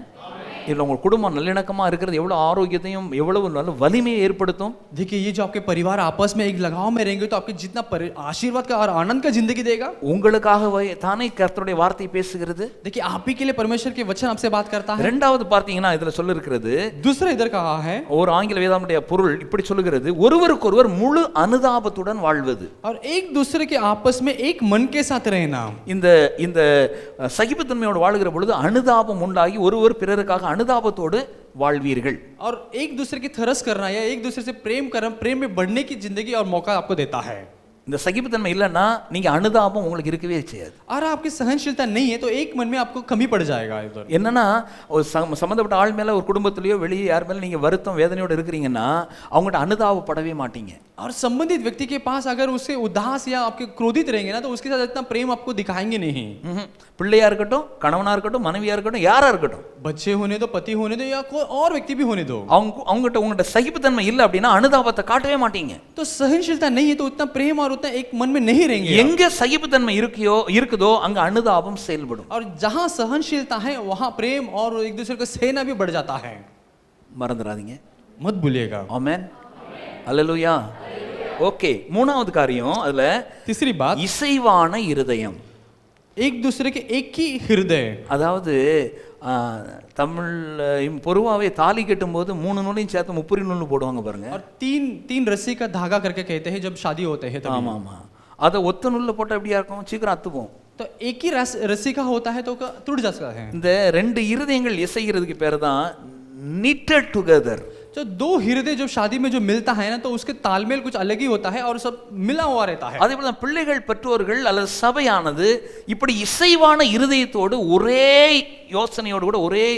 இதுல உங்க குடும்பம் நல்லிணக்கமா இருக்கிறது எவ்வளவு ஆரோக்கியத்தையும் எவ்வளவு நல்ல வலிமையை ஏற்படுத்தும். देखिए ये जो आपके परिवार आपस में एक लगाव में रहेंगे तो आपके जितना आशीर्वाद का और आनंद का जिंदगी देगा. உங்களுக்காக தானே கர்த்தருடைய வார்த்தை பேசுகிறது. देखिए आप ही के लिए परमेश्वर के वचन आपसे बात करता है. இரண்டாவது பார்த்தீங்கன்னா இதுல சொல்லிருக்கிறது, दूसरा इधर कहा है, ஒரு ஆங்கில வேதாகமுடைய பொருள் இப்படி சொல்லுகிறது, ஒருவருக்கொருவர் முழு அனுதாபத்துடன் வாழ்வது. और एक दूसरे के आपस में एक मन के साथ रहना. இந்த இந்த சகிப்புத்தன்மையோடு வாழுகிற பொழுது அனுதாபம் உண்டாகி ஒருவர் பிறருக்காக அனுதாபத்தோடு வாழ்வீர்கள். और एक दूसरे की थरस करना या एक दूसरे से प्रेम करना, प्रेम में बढ़ने की जिंदगी और मौका आपको देता है. இந்த சகிப்புத்தன்மை இல்லைன்னா நீங்க அனுதாபம் உங்களுக்கு இருக்கவே செய்யாது. और आपकी सहनशीलता नहीं है तो एक मन में आपको कमी पड़ जाएगा. इधर என்னன்னா ஒரு சம்பந்தப்பட்ட ஆள் மேல, ஒரு குடும்பத்திலேயோ வெளியே யார் மேல நீங்க வருத்தம் வேதனையோட இருக்கிறீங்கன்னா அவங்ககிட்ட அனுதாபப்படவே மாட்டீங்க. और संबंधित व्यक्ति के पास अगर उससे उदास या आपके क्रोधित रहेंगे ना तो उसके साथ इतना प्रेम आपको दिखाएंगे नहीं. பிள்ளையா இருக்கட்டும், கணவனா இருக்கட்டும், மனைவியா இருக்கட்டும், யாரா இருக்கட்டும், बच्चे होने दो, पति होने दो या कोई और व्यक्ति भी होने दो, அவங்ககிட்ட உங்ககிட்ட சகிப்புத்தன்மை இல்லை அப்படின்னா அனுதாபத்தை காட்டவே மாட்டீங்க. तो सहनशीलता नहीं है तो उतना प्रेम और उतना एक मन में नहीं रहेंगे. எங்க சகிப்புத்தன்மை இருக்குதோ அங்க அனுதாபம் செயல்படும். और जहां सहनशीलता है वहां प्रेम और एक दूसरे को सहना भी बढ़ जाता है. மறந்துடாதீங்க. मत भूलिएगा. ஆமென். அல்லேலூயா. ஓகே, மூணாவது காரியம் அதுல तीसरी बात, இசைவான இருதயம். एक दूसरे के एक ही हृदय. அதாவது தமிழ் பொதுவாகவே தாலி கட்டும்போது 3 நூலையும் சேர்த்து 30 நூல் போடுவாங்க பாருங்க. और तीन रस्सी का धागा करके कहते हैं जब शादी होते हैं तभी. ஆமா ஆமா, அதை ஒத்த நூல்ல போட்டா எப்படியா இருக்கும், சீக்கிரம் அத்துப்போம். तो एक ही रस्सी का होता है तो टूट जाता है। இந்த ரெண்டு இருதயங்கள் இசைகிறதுக்கு பேர் தான் knitted together. जो दो हृदय जो शादी में जो मिलता है ना तो उसके तालमेल कुछ अलग ही होता है और सब मिला हुआ रहता है। அதே போல தான் பிள்ளைகள் பெற்றோர்கள் அல்லது சபையானது இப்படி இசைவான இருதயத்தோடு ஒரே யோசனையோடு கூட ஒரே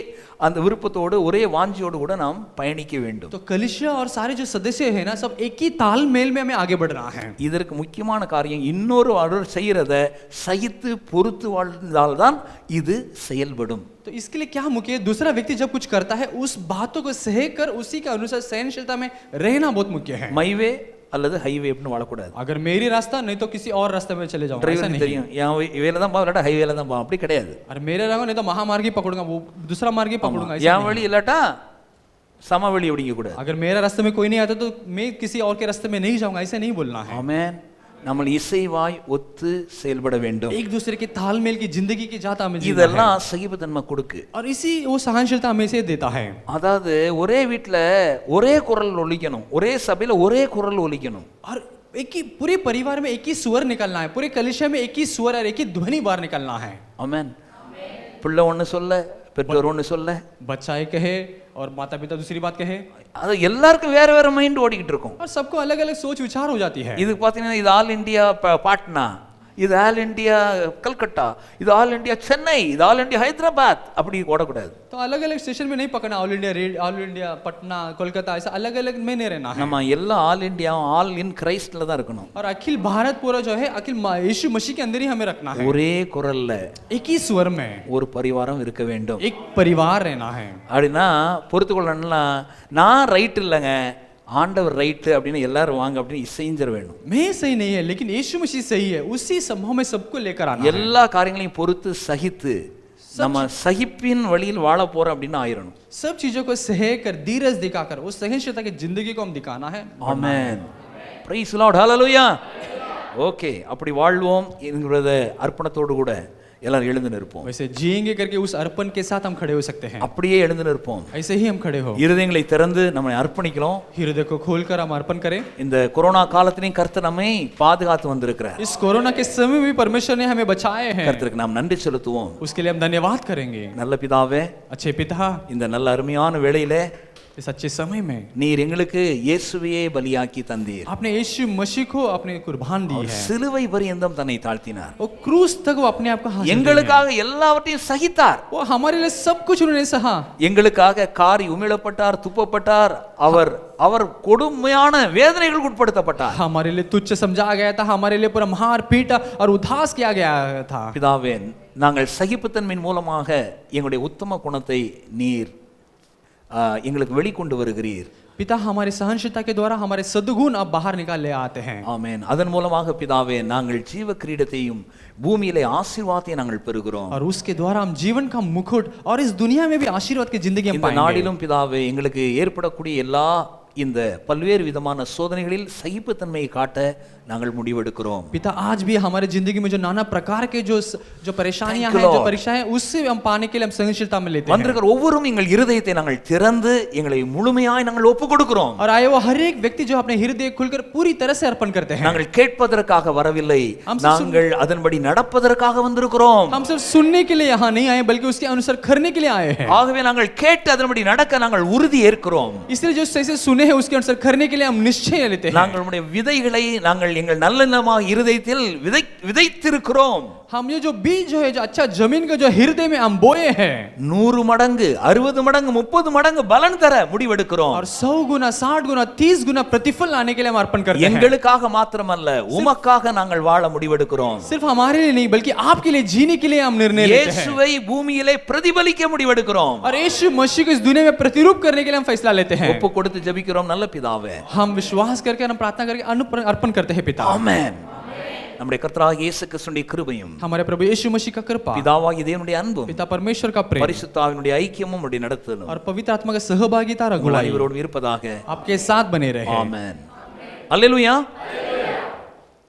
அந்த விருப்பத்தோடு ஒரே வாஞ்சியோடு கூட நாம் பயணிக்க வேண்டும். तो कलीसिया और सारे जो सदस्य हैं ना सब एक ही तालमेल में हमें आगे बढ़ना है। இதற்கு முக்கியமான காரியம் இன்னொரு அவர் செய்யறத சகித்து பொறுத்து வாழ்ந்தால்தான் இது செயல்படும். तो इसके लिए क्या मुख्य है, दूसरा व्यक्ति जब कुछ करता है उस बातों को सह कर उसी के अनुसार सहनशीलता में रहना बहुत मुख्य है। மைவே அல்லது ஹைவே அப்படின்னு வாழக்கூடாது. अगर मेरी रास्ता नहीं तो किसी और रास्ते में चले जाऊंगा, ऐसा டிரைவருக்கு नहीं। தெரியும் என் வேலை தான் பா இல்லாட்டா ஹைவேல தான் பா, அப்படி கிடையாது. अरे मेरे रंग नहीं तो महामार्ग ही पकड़ूंगा, वो दूसरा मार्ग ही पकड़ूंगा, ऐसा என் नहीं। வழி இல்லாட்டா சமவெளி அப்படிங்க கூடாது. अगर मेरे रास्ते में कोई नहीं आता तो मैं किसी और के रास्ते में नहीं जाऊंगा, ऐसा नहीं बोलना है। ஆமென். நம்ம இசைவாய் ஒத்து செயல்பட வேண்டும். एक दूसरे के तालमेल की जिंदगी की जात हमें जीना है। இதெல்லாம் சகிப்புத்தன்மை கொடுக்கு. और इसी वो सहनशीलता हमें से देता है। அதாவது ஒரே வீட்ல ஒரே குரல் ஒலிக்கணும், ஒரே சபையில ஒரே குரல் ஒலிக்கணும். और एक ही पूरे परिवार में एक ही स्वर निकलना है, पूरे कलीसिया में एक ही स्वर और एक ही ध्वनि बाहर निकलना है। ஆமென். பிள்ளை ஒன்று சொல்ல, பெற்றோர் ஒன்று சொல்ல, बच्चा एक कहे और माता पिता दूसरी बात कहे, அது எல்லாருக்கும் வேற வேற மைண்ட் ஓடிக்கிட்டு இருக்கும். और सबको अलग अलग सोच विचार हो जाती है। இது பார்த்தீங்கன்னா இது ஆல் இந்தியா பாட்னா, இது ஆல் இந்தியா கல்கட்டா, இது ஆல் இந்தியா சென்னை, இது ஆல் இந்தியா ஹைதராபாத், அப்படி ஓடக்கூடாது. तो अलग अलग स्टेशन में नहीं पकड़ना, all India red, all India Patna, Kolkata, ऐसा अलग अलग में नहीं रहना है। நம்ம எல்லா ஆல் இந்தியா ஆல் இன் கிரைஸ்ட்ல தான் இருக்கணும். और अखिल भारत पूरा जो है अखिल यीशु मसीह के अंदर ही हमें रखना है। ஒரே குரல்ல एक ही स्वर में ஒரு பரிவாரம் இருக்க வேண்டும். एक परिवार रहना है। அப்படின்னா பொறுத்துக்கொள்ளணும்னா நான் ரைட் இல்லைங்க, ஆண்டவர் ரைட்டு அப்படின்னு எல்லாரும் வாங்க அப்படின்னு இசைஞ்சிட வேணும். मैं सही नहीं है लेकिन यीशु मसीह सही है, उसी समूह में सबको लेकर आना है। எல்லா காரியங்களையும் பொறுத்து சகித்து நம்ம சகிப்பின் வழியில் வாழ போறோம் அப்படின்னு ஆயிரணும். सब चीजों को सह कर धीरज दिखाकर उस सहनशीलता की जिंदगी को हम दिखाना है। Amen. Praise the Lord. Hallelujah. Okay, அப்படி வாழ்வோம் என்கிறத அர்ப்பணத்தோடு கூட எல்லாரும் எழுந்து நிற்போம். वैसे जिएंगे करके उस अर्पण के साथ हम खड़े हो सकते हैं। அப்படியே எழுந்து நிற்போம். ऐसे ही हम खड़े हो, இருதயங்களை திறந்து நம்மை அர்ப்பணிக்கிறோம். हृदय को खोलकर हम अर्पण करें। இந்த கொரோனா காலத்திலையும் கர்த்தர் நம்மை பாதுகாத்து வந்திருக்கிறார். इस कोरोना के समय में परमेश्वर ने हमें बचाए हैं, கர்த்தருக்கு நாம் நன்றி செலுத்துவோம். उसके लिए हम धन्यवाद करेंगे। நல்ல பிதாவே, अच्छे पिता, இந்த நல்ல அருமையான வேளையிலே इस अच्छे समय में நீர் எங்களுக்கு இயேசுவையே பலியாக்கி தந்தீர். आपने यीशु मसीह को अपने कुर्बान दी है, சிலுவை பரியந்தம் தன்னை தாழ்த்தினார். और क्रूस तक वो अपने आप को हासिल किया है। எங்களுக்காக எல்லாவற்றையும் சகித்தார். वो हमारे लिए सब कुछ उन्होंने सहा। எங்களுக்காக காரி உமிழப்பட்டார், துப்பப்பட்டார். அவர் கொடுமையான வேதனைகளுக்கு உட்படுத்தப்பட்டார். हमारे लिए तुच्छ समझा गया था, हमारे लिए पूरा मार पीटा और उदास किया गया था। பிதாவே, நாங்கள் சகிப்புத்தன்மையின் மூலமாக எங்களுடைய உத்தம குணத்தை நீர் எங்களுக்கு வெளிக்கொண்டு வருகிறீர். पिता, हमारे सहनशीलता के द्वारा हमारे सद्गुण अब बाहर निकाल ले आते हैं। ஆமென். அதன் மூலமாக பிதாவே நாங்கள் ஜீவ கிரீடத்தையும் பூமியிலே ஆசீர்வாதத்தையும் நாங்கள் பெறுகிறோம். और उसके द्वारा हम जीवन का मुकुट और इस दुनिया में भी आशीर्वाद की जिंदगी हम இந்த पाएंगे। நாளிலும் பிதாவே எங்களுக்கு ஏற்படக்கூடிய எல்லா இந்த பல்வேறு விதமான சோதனைகளில் சகிப்புத்தன்மையை காட்ட நாங்கள் முடிவெடுக்கிறோம். पिता, आज भी हमारे जिंदगी में जो नाना प्रकार के जो परेशानियां हैं, जो परीक्षाएं, उससे हम पाने के लिए हम सहनशीलता में लेते हैं। வந்திருக்கிற ஒவ்வொருவரும் எங்கள் இருதயத்தை நாங்கள் திறந்து எங்களை முழுமையாய் நாங்கள் ஒப்புக் கொடுக்கிறோம். और आए वो हर एक व्यक्ति जो अपने हृदय खुलकर पूरी तरह से अर्पण करते हैं। நாங்கள் கேட்பதற்காக வரவில்லை, நாங்கள் அதன்படி நடப்பதற்காக வந்திருக்கிறோம். हम सिर्फ सुनने के लिए यहाँ नहीं आए बल्कि उसके अनुसार करने के लिए आए हैं। ஆகவே நாங்கள் கேட்டு அதன்படி நடக்க நாங்கள் உறுதி ஏற்கிறோம். इसलिए जो सही से सुने हैं उसके अनुसार करने के लिए हम निश्चय लेते हैं। நாங்களுடைய விதைகளை நாங்கள் எங்கள் நல்லெண்ணமாக இருதயத்தில் விதைத்திருக்கிறோம். हम ये जो बीज जो है, जो अच्छा जमीन का जो हृदय में हम बोए हैं, 100 மடங்கு 60 மடங்கு 30 மடங்கு பலன் தர முடிவெடுக்கிறோம். और 100 गुना 60 गुना 30 गुना प्रतिफल लाने के लिए हम अर्पण करते हैं। எங்களுக்காக மாத்திரமல்ல, உமக்காக நாங்கள் வாழ முடிவெடுக்கிறோம். सिर्फ हमारे लिए नहीं बल्कि आपके लिए जीने के लिए हम निर्णय लेते हैं। இயேசுவை பூமியிலே பிரதிபலிக்க முடிவெடுக்கிறோம். और यीशु मसीह को इस दुनिया में प्रतिरूप करने के लिए हम फैसला लेते हैं। ஒப்பு கொடுத்து ஜெபிக்கிறோம் நல்ல பிதாவே. हम विश्वास करके, हम प्रार्थना करके अर्पण करते हैं पिता। ஆமென். நம்முடைய கர்த்தராகிய இயேசு கிறிஸ்துவின் கிருபையும் हमारे प्रभु यीशु मसीह का कृपा, பிதாவாகிய தேவனுடைய அன்பும் पिता परमेश्वर का प्रेम பரிசுத்த ஆவியினுடைய ஐக்கியமும் நம்முடைய நடத்துதலும் और पवित्र आत्मा का सहभागिता रघुलाई இவரோடு இருப்பதாக. आपके साथ बने रहे। ஆமென். அல்லேலூயா.